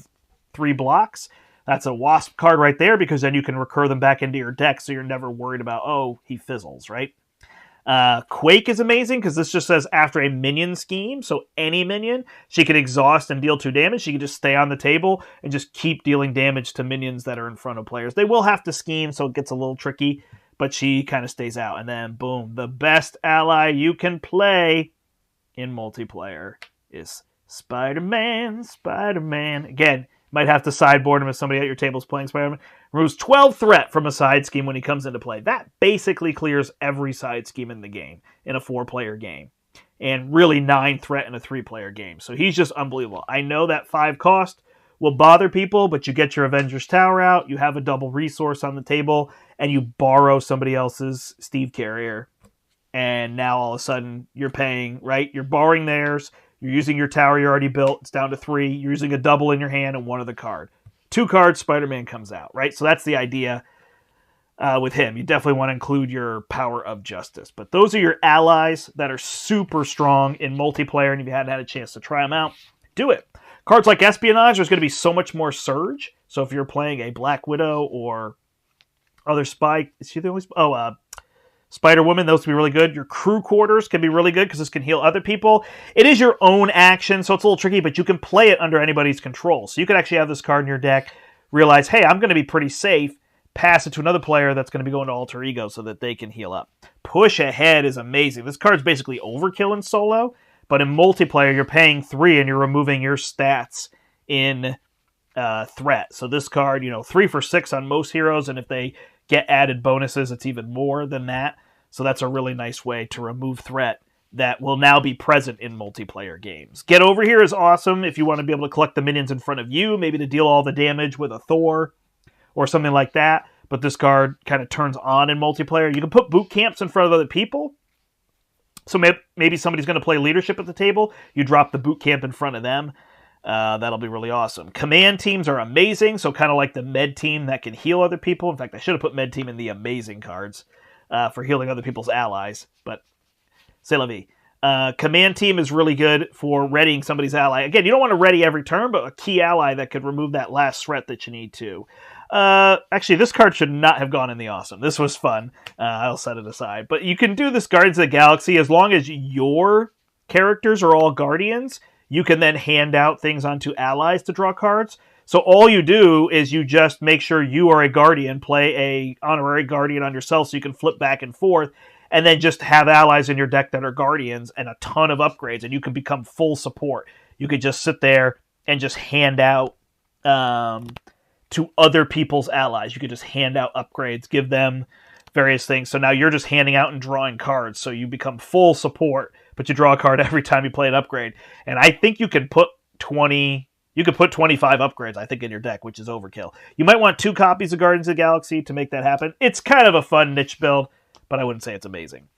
3 blocks. That's a Wasp card right there because then you can recur them back into your deck so you're never worried about, oh, he fizzles, right? Quake is amazing because this just says after a minion scheme, so any minion, she can exhaust and deal 2 damage. She can just stay on the table and just keep dealing damage to minions that are in front of players. They will have to scheme, so it gets a little tricky, but she kind of stays out. And then, boom, the best ally you can play in multiplayer is Spider-Man. Spider-Man. Again, might have to sideboard him if somebody at your table is playing Spider-Man. Removes 12 threat from a side scheme when he comes into play. That basically clears every side scheme in the game in a 4-player game. And really 9 threat in a 3-player game. So he's just unbelievable. I know that 5 cost will bother people, but you get your Avengers Tower out, you have a double resource on the table, and you borrow somebody else's Steve Carrier. And now all of a sudden you're paying, right? You're borrowing theirs. You're using your tower you already built. It's down to 3. You're using a double in your hand and 1 of the card. 2 cards, Spider-Man comes out, right? So that's the idea with him. You definitely want to include your Power of Justice. But those are your allies that are super strong in multiplayer, and if you hadn't had a chance to try them out, do it. Cards like Espionage, there's going to be so much more Surge. So if you're playing a Black Widow or other spy... Is she the only... Spider-Woman, those can be really good. Your crew quarters can be really good because this can heal other people. It is your own action, so it's a little tricky, but you can play it under anybody's control. So you could actually have this card in your deck, realize, hey, I'm going to be pretty safe, pass it to another player that's going to be going to Alter Ego so that they can heal up. Push Ahead is amazing. This card's basically overkill in solo, but in multiplayer, you're paying 3 and you're removing your stats in threat. So this card, 3 for 6 on most heroes, and if they get added bonuses, it's even more than that. So that's a really nice way to remove threat that will now be present in multiplayer games. Get Over Here is awesome if you want to be able to collect the minions in front of you, maybe to deal all the damage with a Thor or something like that. But this card kind of turns on in multiplayer. You can put boot camps in front of other people. So maybe somebody's going to play leadership at the table. You drop the boot camp in front of them. That'll be really awesome. Command teams are amazing, so kind of like the med team that can heal other people. In fact, I should have put med team in the amazing cards for healing other people's allies, but c'est la vie. Command team is really good for readying somebody's ally. Again, you don't want to ready every turn, but a key ally that could remove that last threat that you need to. Actually, this card should not have gone in the awesome. This was fun. I'll set it aside. But you can do this Guardians of the Galaxy as long as your characters are all Guardians. You can then hand out things onto allies to draw cards. So all you do is you just make sure you are a Guardian, play a honorary Guardian on yourself so you can flip back and forth, and then just have allies in your deck that are Guardians and a ton of upgrades, and you can become full support. You could just sit there and just hand out to other people's allies. You could just hand out upgrades, give them various things. So now you're just handing out and drawing cards, so you become full support, but you draw a card every time you play an upgrade. And I think you can put 25 upgrades, I think, in your deck, which is overkill. You might want 2 copies of Guardians of the Galaxy to make that happen. It's kind of a fun niche build, but I wouldn't say it's amazing.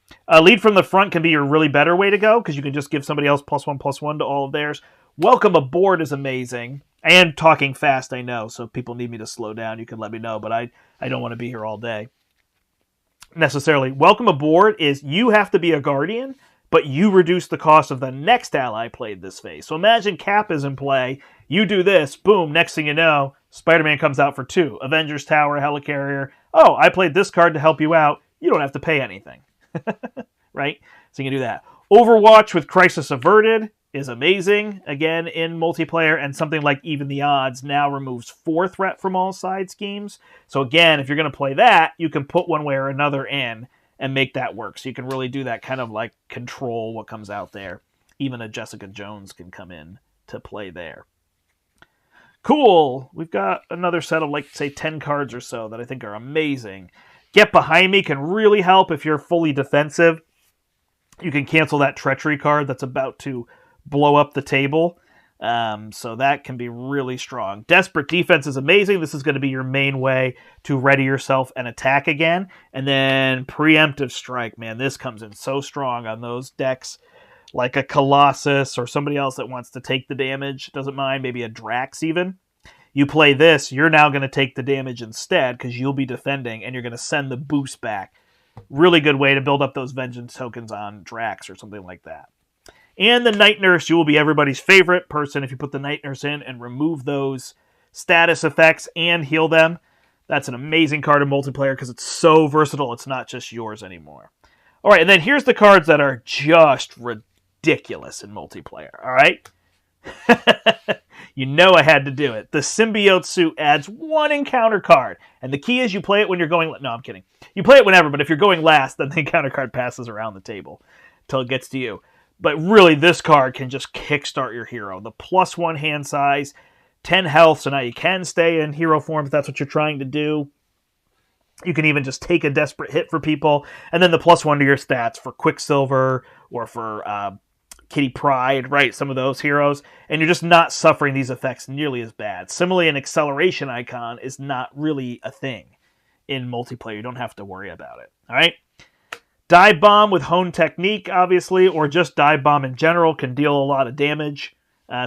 Lead from the front can be your really better way to go, because you can just give somebody else +1/+1 to all of theirs. Welcome Aboard is amazing. I am talking fast, I know, so if people need me to slow down, you can let me know, but I don't want to be here all day necessarily. Welcome Aboard is you have to be a Guardian, but you reduce the cost of the next ally played this phase. So imagine Cap is in play, you do this, boom, next thing you know, Spider-Man comes out for 2. Avengers Tower, Helicarrier. Oh, I played this card to help you out. You don't have to pay anything. Right? So you can do that. Overwatch with Crisis Averted is amazing, again, in multiplayer, and something like Even the Odds now removes 4 threat from all side schemes. So again, if you're going to play that, you can put one way or another in and make that work. So you can really do that, kind of like control what comes out there. Even a Jessica Jones can come in to play there. Cool. We've got another set of, say, 10 cards or so that I think are amazing. Get Behind Me can really help if you're fully defensive. You can cancel that Treachery card that's about to blow up the table. So that can be really strong. Desperate Defense is amazing. This is going to be your main way to ready yourself and attack again. And then Preemptive Strike, man, this comes in so strong on those decks, like a Colossus or somebody else that wants to take the damage, doesn't mind, maybe a Drax even. You play this, you're now going to take the damage instead because you'll be defending and you're going to send the boost back. Really good way to build up those vengeance tokens on Drax or something like that. And the Night Nurse, you will be everybody's favorite person if you put the Night Nurse in and remove those status effects and heal them. That's an amazing card in multiplayer because it's so versatile, it's not just yours anymore. All right, and then here's the cards that are just ridiculous in multiplayer, all right? You know I had to do it. The Symbiote Suit adds 1 encounter card, and the key is you play it when you're going... No, I'm kidding. You play it whenever, but if you're going last, then the encounter card passes around the table until it gets to you. But really, this card can just kickstart your hero. The +1 hand size, 10 health, so now you can stay in hero form if that's what you're trying to do. You can even just take a desperate hit for people, and then the +1 to your stats for Quicksilver or for Kitty Pryde, right? Some of those heroes, and you're just not suffering these effects nearly as bad. Similarly, an acceleration icon is not really a thing in multiplayer. You don't have to worry about it, all right? Dive Bomb with Hone Technique, obviously, or just Dive Bomb in general can deal a lot of damage.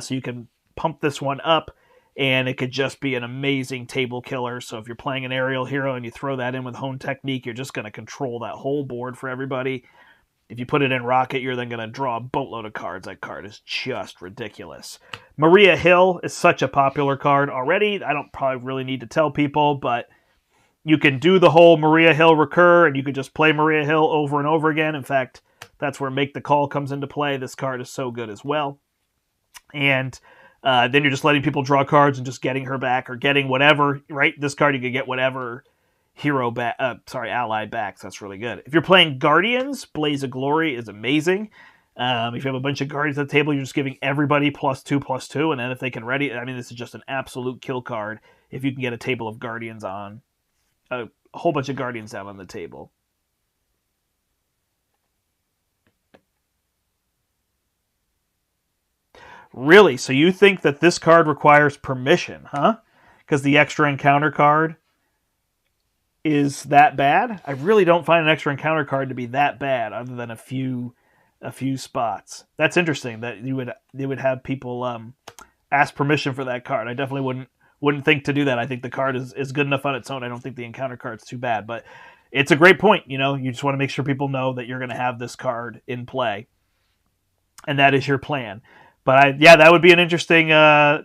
So you can pump this one up, and it could just be an amazing table killer. So if you're playing an aerial hero and you throw that in with Hone Technique, you're just going to control that whole board for everybody. If you put it in Rocket, you're then going to draw a boatload of cards. That card is just ridiculous. Maria Hill is such a popular card already. I don't probably really need to tell people, but You can do the whole Maria Hill recur, and you can just play Maria Hill over and over again. In fact, that's where Make the Call comes into play. This card is so good as well. And then you're just letting people draw cards and just getting her back or getting whatever, right? This card you could get whatever ally back. So that's really good. If you're playing Guardians, Blaze of Glory is amazing. If you have a bunch of Guardians at the table, you're just giving everybody +2/+2, and then if they can ready, this is just an absolute kill card if you can get a table of Guardians on, a whole bunch of Guardians down on the table. Really? So you think that this card requires permission, huh? Because the extra encounter card is that bad? I really don't find an extra encounter card to be that bad, other than a few spots. That's interesting that you would have people ask permission for that card. I definitely wouldn't think to do that. I think the card is good enough on its own. I don't think the encounter card's too bad, but it's a great point. You just want to make sure people know that you're going to have this card in play, and that is your plan. But that would be an interesting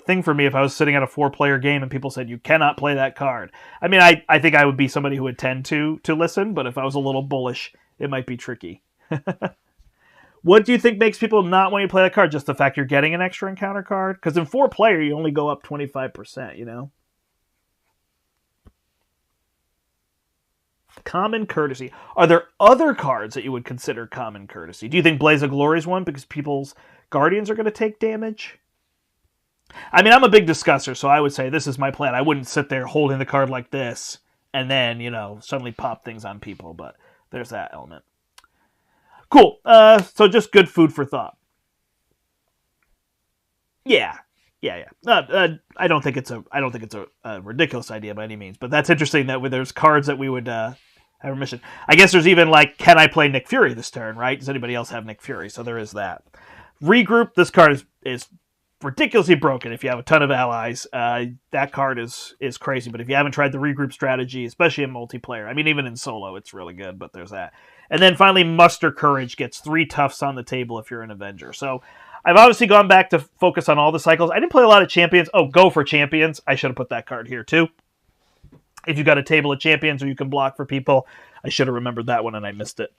thing for me if I was sitting at a 4-player game and people said you cannot play that card. I think I would be somebody who would tend to listen, but if I was a little bullish, it might be tricky. What do you think makes people not want you to play that card? Just the fact you're getting an extra encounter card? Because in 4-player, you only go up 25%, Common courtesy. Are there other cards that you would consider common courtesy? Do you think Blaze of Glory is one because people's Guardians are going to take damage? I'm a big discusser, so I would say this is my plan. I wouldn't sit there holding the card like this and then, suddenly pop things on people, but there's that element. Cool. So just good food for thought. Yeah. I don't think it's a ridiculous idea by any means, but that's interesting that there's cards that we would have permission. I guess there's even can I play Nick Fury this turn, right? Does anybody else have Nick Fury? So there is that. Regroup. This card is ridiculously broken if you have a ton of allies. That card is crazy, but if you haven't tried the regroup strategy, especially in multiplayer, even in solo, it's really good, but there's that. And then finally, Muster Courage gets 3 toughs on the table if you're an Avenger. So I've obviously gone back to focus on all the cycles. I didn't play a lot of Champions. Oh, Go for Champions. I should have put that card here too. If you got a table of Champions where you can block for people, I should have remembered that one and I missed it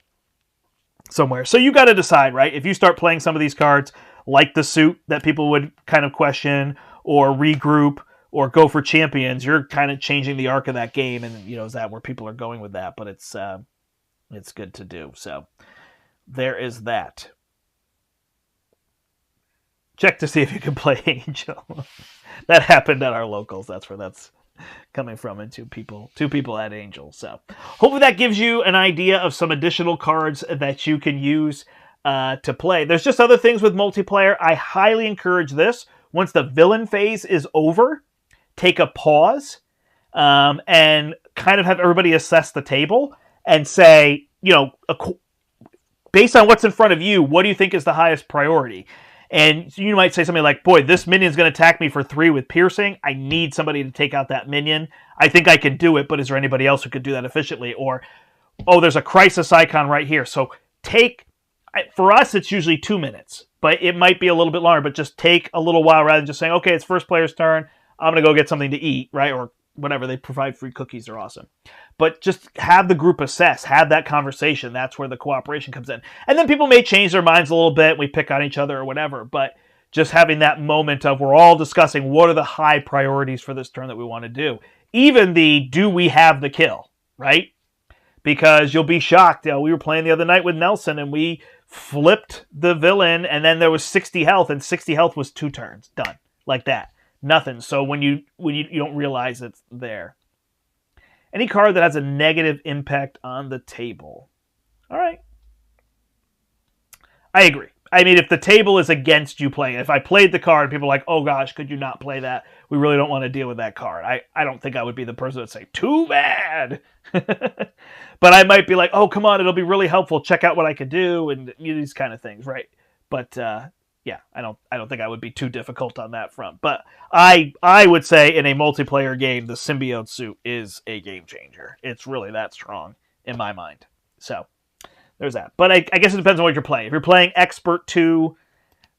somewhere. So you got to decide, right? If you start playing some of these cards like the Suit that people would kind of question, or Regroup, or Go for Champions, you're kind of changing the arc of that game, and is that where people are going with that? But it's good to do. So there is that. Check to see if you can play Angel. That happened at our locals. That's where that's coming from, and two people at Angel. So hopefully that gives you an idea of some additional cards that you can use to play. There's just other things with multiplayer. I highly encourage this. Once the villain phase is over, take a pause and kind of have everybody assess the table and say, based on what's in front of you, what do you think is the highest priority? And you might say something like, boy, this minion's going to attack me for 3 with piercing. I need somebody to take out that minion. I think I can do it, but is there anybody else who could do that efficiently? Or, oh, there's a crisis icon right here. So for us, it's usually 2 minutes, but it might be a little bit longer, but just take a little while rather than just saying, okay, it's first player's turn. I'm going to go get something to eat, right? Or whatever. They provide free cookies. They're awesome. But just have the group assess, have that conversation. That's where the cooperation comes in. And then people may change their minds a little bit. We pick on each other or whatever. But just having that moment of we're all discussing what are the high priorities for this turn that we want to do. Even do we have the kill, right? Because you'll be shocked. We were playing the other night with Nelson and we flipped the villain and then there was 60 health and 60 health was 2 turns. Done. Like that. Nothing. So when you don't realize it's there. Any card that has a negative impact on the table. All right. I agree. If the table is against you playing it, if I played the card, people are like, oh gosh, could you not play that? We really don't want to deal with that card. I don't think I would be the person that would say, too bad. But I might be like, oh, come on, it'll be really helpful. Check out what I could do and these kind of things, right? But yeah, I don't think I would be too difficult on that front. But I would say in a multiplayer game, the Symbiote Suit is a game changer. It's really that strong in my mind. So there's that. But I guess it depends on what you're playing. If you're playing Expert 2,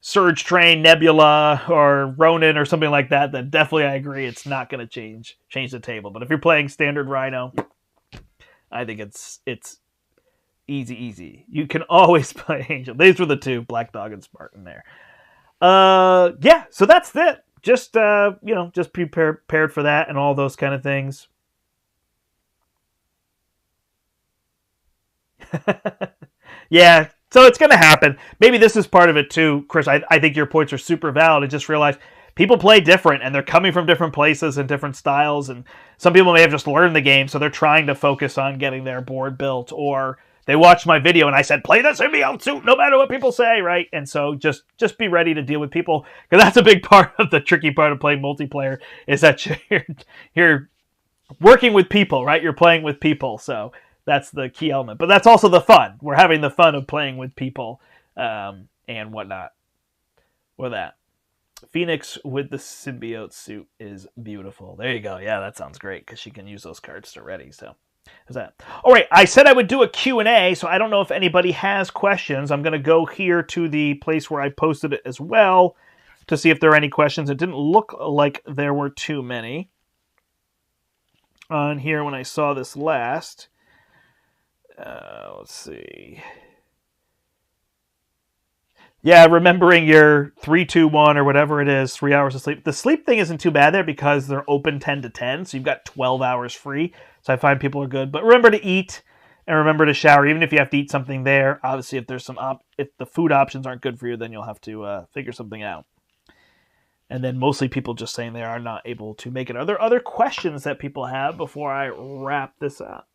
Surge Train, Nebula, or Ronin or something like that, then definitely I agree it's not going to change the table. But if you're playing Standard Rhino, I think it's easy. You can always play Angel. These were the two, Black Dog and Spartan there. Yeah, so that's it. Just just be prepared for that and all those kind of things. Yeah, so it's going to happen. Maybe this is part of it too, Chris. I think your points are super valid. I just realized people play different and they're coming from different places and different styles. And some people may have just learned the game, so they're trying to focus on getting their board built. Or they watched my video and I said, play the symbiote suit no matter what people say, right? And so just be ready to deal with people. Because that's a big part of the tricky part of playing multiplayer is that you're working with people, right? You're playing with people, so that's the key element. But that's also the fun. We're having the fun of playing with people and whatnot. With that. Phoenix with the symbiote suit is beautiful. There you go. Yeah, that sounds great because she can use those cards already. So, there's that. All right, I said I would do a Q&A, so I don't know if anybody has questions. I'm going to go here to the place where I posted it as well to see if there are any questions. It didn't look like there were too many on here when I saw this last. Let's see. Yeah, remembering your 3-2-1 or whatever it is, 3 hours of sleep. The sleep thing isn't too bad there because they're open 10 to 10, so you've got 12 hours free. So I find people are good. But remember to eat and remember to shower, even if you have to eat something there. Obviously, if there's if the food options aren't good for you, then you'll have to figure something out. And then mostly people just saying they are not able to make it. Are there other questions that people have before I wrap this up?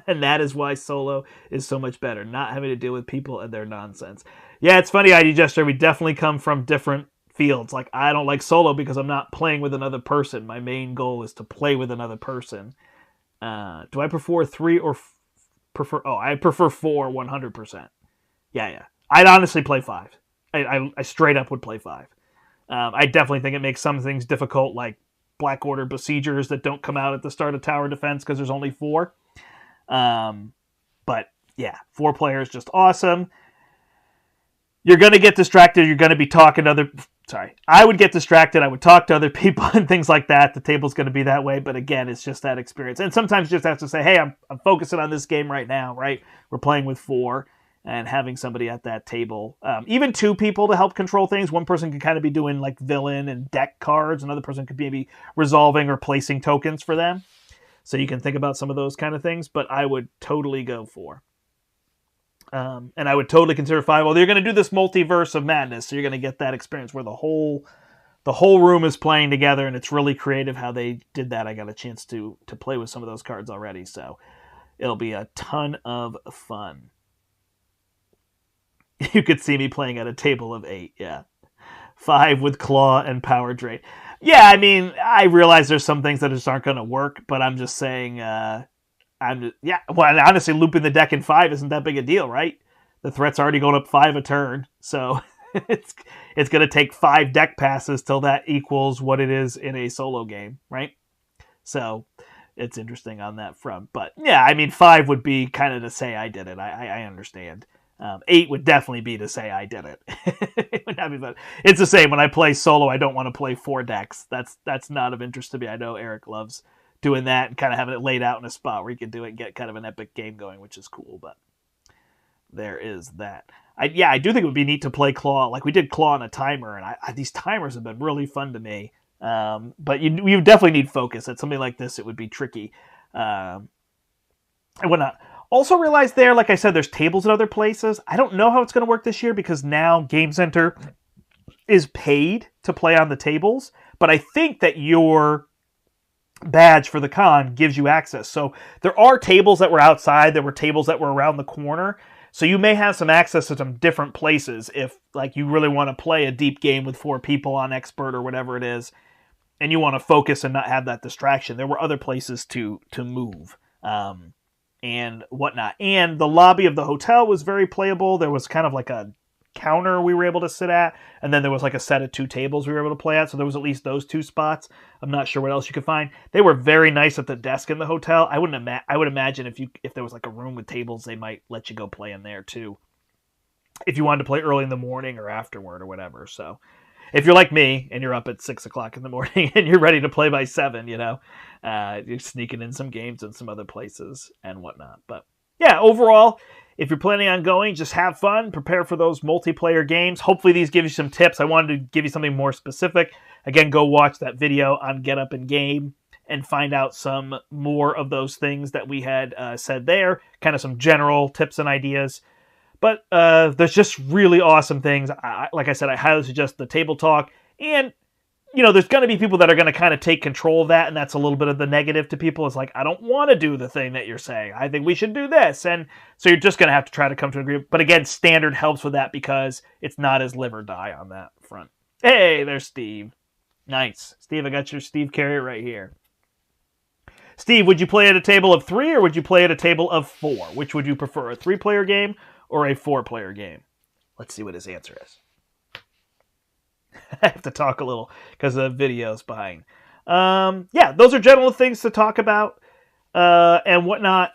And that is why solo is so much better. Not having to deal with people and their nonsense. Yeah, it's funny, ID Jester. We definitely come from different fields. Like, I don't like solo because I'm not playing with another person. My main goal is to play with another person. Do I prefer 3 or prefer... Oh, I prefer 4 100%. Yeah. I'd honestly play 5. I straight up would play 5. I definitely think it makes some things difficult, like Black Order besiegers that don't come out at the start of tower defense because there's only 4. But yeah, 4 players, just awesome. You're going to get distracted. You're going to be talking to I would get distracted. I would talk to other people and things like that. The table's going to be that way. But again, it's just that experience. And sometimes you just have to say, hey, I'm focusing on this game right now, right? We're playing with 4 and having somebody at that table. Even 2 people to help control things. One person can kind of be doing like villain and deck cards. Another person could maybe resolving or placing tokens for them. So you can think about some of those kind of things, but I would totally go 4. And I would totally consider 5. Well, you're going to do this multiverse of madness, so you're going to get that experience where the whole room is playing together, and it's really creative how they did that. I got a chance to play with some of those cards already, so it'll be a ton of fun. You could see me playing at a table of 8, yeah. 5 with claw and power drain. Yeah, I mean, I realize there's some things that just aren't going to work, but I'm just saying, honestly, looping the deck in 5 isn't that big a deal, right? The threat's already going up 5 a turn, so it's going to take 5 deck passes till that equals what it is in a solo game, right? So it's interesting on that front. But yeah, I mean, 5 would be kind of to say I did it. I understand. 8 would definitely be to say I did it. It would not be fun. It's the same. When I play solo, I don't want to play 4 decks. That's not of interest to me. I know Eric loves doing that and kind of having it laid out in a spot where you can do it and get kind of an epic game going, which is cool. But there is that. I do think it would be neat to play Claw. Like we did Claw on a timer, and these timers have been really fun to me. But you definitely need focus. At something like this, it would be tricky. And whatnot. Also realized there, like I said, there's tables in other places. I don't know how it's going to work this year because now Game Center is paid to play on the tables. But I think that your badge for the con gives you access. So there are tables that were outside. There were tables that were around the corner. So you may have some access to some different places if like you really want to play a deep game with 4 people on expert or whatever it is, and you want to focus and not have that distraction. There were other places to move. And whatnot. And the lobby of the hotel was very playable. There was kind of like a counter we were able to sit at, and then there was like a set of 2 tables we were able to play at, so there was at least those 2 spots. I'm not sure what else you could find. They were very nice at the desk in the hotel. I would imagine if there was like a room with tables, they might let you go play in there too, if you wanted to play early in the morning or afterward or whatever. So if you're like me and you're up at 6 o'clock in the morning and you're ready to play by 7, you're sneaking in some games in some other places and whatnot. But yeah, overall, if you're planning on going, just have fun, prepare for those multiplayer games. Hopefully these give you some tips. I wanted to give you something more specific. Again, go watch that video on Get Up and Game and find out some more of those things that we had said there, kind of some general tips and ideas. But there's just really awesome things. Like I said, I highly suggest the table talk. And, there's going to be people that are going to kind of take control of that. And that's a little bit of the negative to people. It's like, I don't want to do the thing that you're saying. I think we should do this. And so you're just going to have to try to come to an agreement. But again, standard helps with that because it's not as live or die on that front. Hey, there's Steve. Nice. Steve, I got your Steve Carrier right here. Steve, would you play at a table of 3 or would you play at a table of 4? Which would you prefer, a 3-player game or a 4-player game? Let's see what his answer is. I have to talk a little because the video's behind. Yeah, those are general things to talk about and whatnot.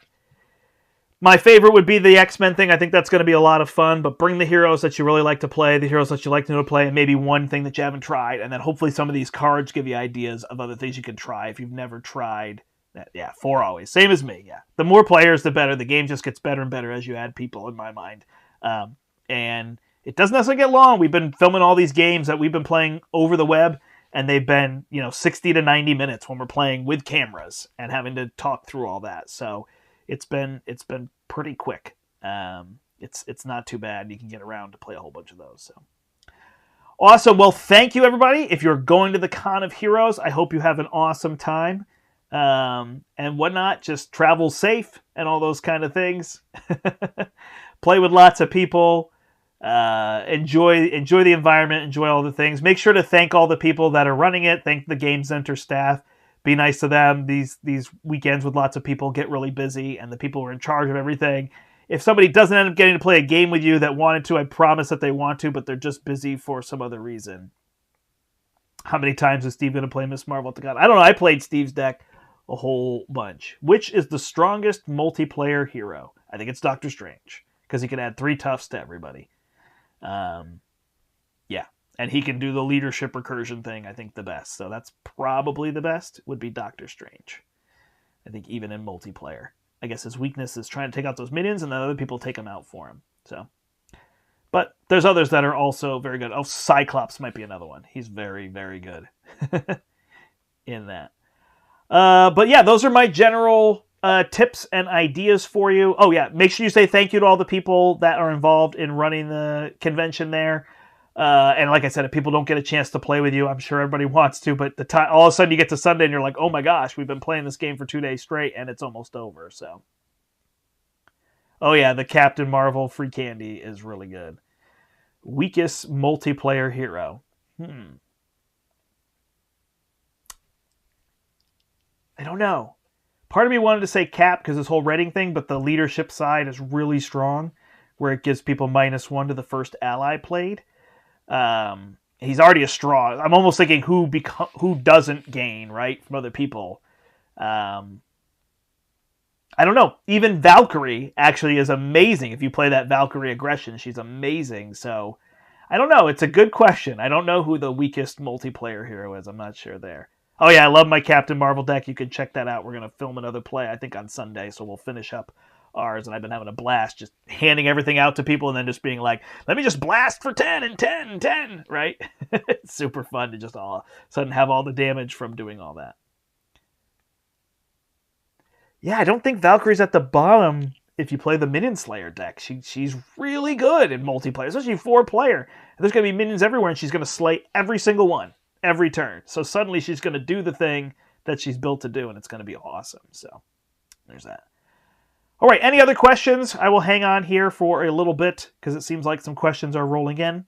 My favorite would be the X-Men thing. I think that's going to be a lot of fun, but bring the heroes that you really like to play, the heroes that you like to know to play, and maybe one thing that you haven't tried, and then hopefully some of these cards give you ideas of other things you can try if you've never tried. Yeah, 4 always. Same as me, yeah. The more players, the better. The game just gets better and better as you add people, in my mind. And it doesn't necessarily get long. We've been filming all these games that we've been playing over the web, and they've been, 60 to 90 minutes when we're playing with cameras and having to talk through all that. So it's been pretty quick. It's not too bad. You can get around to play a whole bunch of those. So awesome. Well, thank you, everybody. If you're going to the Con of Heroes, I hope you have an awesome time. And whatnot, just travel safe and all those kind of things. Play with lots of people, enjoy the environment, enjoy all the things. Make sure to thank all the people that are running it. Thank the Game Center staff. Be nice to them. These weekends with lots of people get really busy, and the people who are in charge of everything. If somebody doesn't end up getting to play a game with you that wanted to, I promise that they want to, but they're just busy for some other reason. How many times is Steve going to play Miss Marvel at the Con? I don't know. I played Steve's deck a whole bunch. Which is the strongest multiplayer hero? I think it's Doctor Strange, because he can add 3 toughs to everybody. Yeah, and he can do the leadership recursion thing, I think, the best. So that's probably the best, would be Doctor Strange. I think even in multiplayer. I guess his weakness is trying to take out those minions, and then other people take them out for him. So, but there's others that are also very good. Oh, Cyclops might be another one. He's very, very good in that. But yeah, those are my general tips and ideas for you. Oh yeah, make sure you say thank you to all the people that are involved in running the convention there. And like I said, if people don't get a chance to play with you, I'm sure everybody wants to, but all of a sudden you get to Sunday and you're like, oh my gosh, we've been playing this game for 2 days straight and it's almost over. So, oh yeah, the Captain Marvel free candy is really good. Weakest multiplayer hero. I don't know. Part of me wanted to say Cap because his whole rating thing, but the leadership side is really strong, where it gives people -1 to the first ally played. He's already a strong. I'm almost thinking who doesn't gain, right, from other people. I don't know. Even Valkyrie actually is amazing. If you play that Valkyrie aggression, she's amazing. So I don't know. It's a good question. I don't know who the weakest multiplayer hero is. I'm not sure there. Oh yeah, I love my Captain Marvel deck. You can check that out. We're going to film another play, I think, on Sunday, so we'll finish up ours. And I've been having a blast just handing everything out to people and then just being like, let me just blast for 10 and 10 and 10, right? It's super fun to just all of a sudden have all the damage from doing all that. Yeah, I don't think Valkyrie's at the bottom if you play the Minion Slayer deck. She's really good in multiplayer, especially 4-player. There's going to be minions everywhere, and she's going to slay every single one. Every turn. So suddenly she's going to do the thing that she's built to do, and it's going to be awesome. So there's that. All right, any other questions? I will hang on here for a little bit because it seems like some questions are rolling in.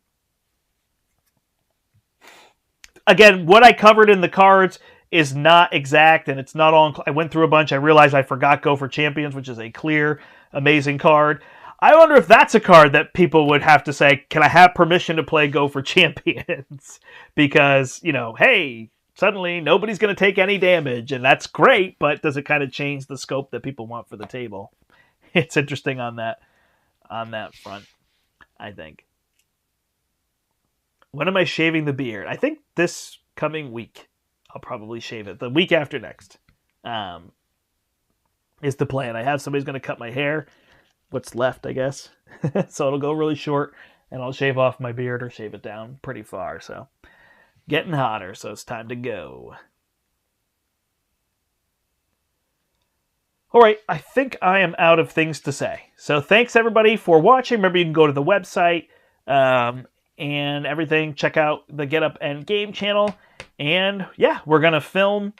Again, what I covered in the cards is not exact, and it's not all. I went through a bunch. I realized I forgot Go for Champions, which is a clear, amazing card. I wonder if that's a card that people would have to say, can I have permission to play Go for Champions? Because, hey, suddenly nobody's going to take any damage, and that's great, but does it kind of change the scope that people want for the table? It's interesting on that front, I think. When am I shaving the beard? I think this coming week. I'll probably shave it. The week after next is the plan. I have somebody's going to cut my hair. What's left, I guess. So it'll go really short, and I'll shave off my beard or shave it down pretty far. So getting hotter, so it's time to go. All right, I think I am out of things to say. So thanks, everybody, for watching. Remember, you can go to the website and everything. Check out the Get Up and Game channel. And, yeah, we're going to film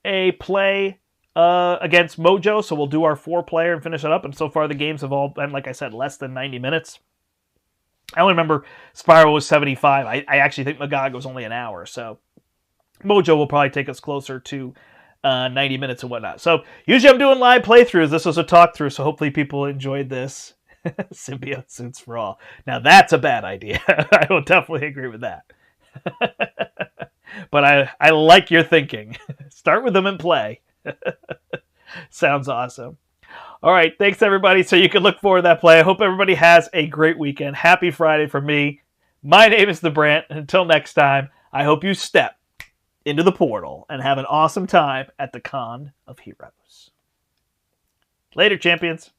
a play against Mojo. So we'll do our 4-player and finish it up. And so far, the games have all been, like I said, less than 90 minutes. I only remember Spiral was 75. I actually think Magog was only an hour. So Mojo will probably take us closer to 90 minutes and whatnot. So usually I'm doing live playthroughs. This was a talk through, so hopefully people enjoyed this. Symbiote suits for all. Now that's a bad idea. I will definitely agree with that. But I like your thinking. Start with them and play. Sounds awesome. All right, thanks everybody. So you can look forward to that play. I hope everybody has a great weekend. Happy Friday from me. My name is the Brandt. Until next time, I hope you step into the portal and have an awesome time at the Con of Heroes. Later, champions.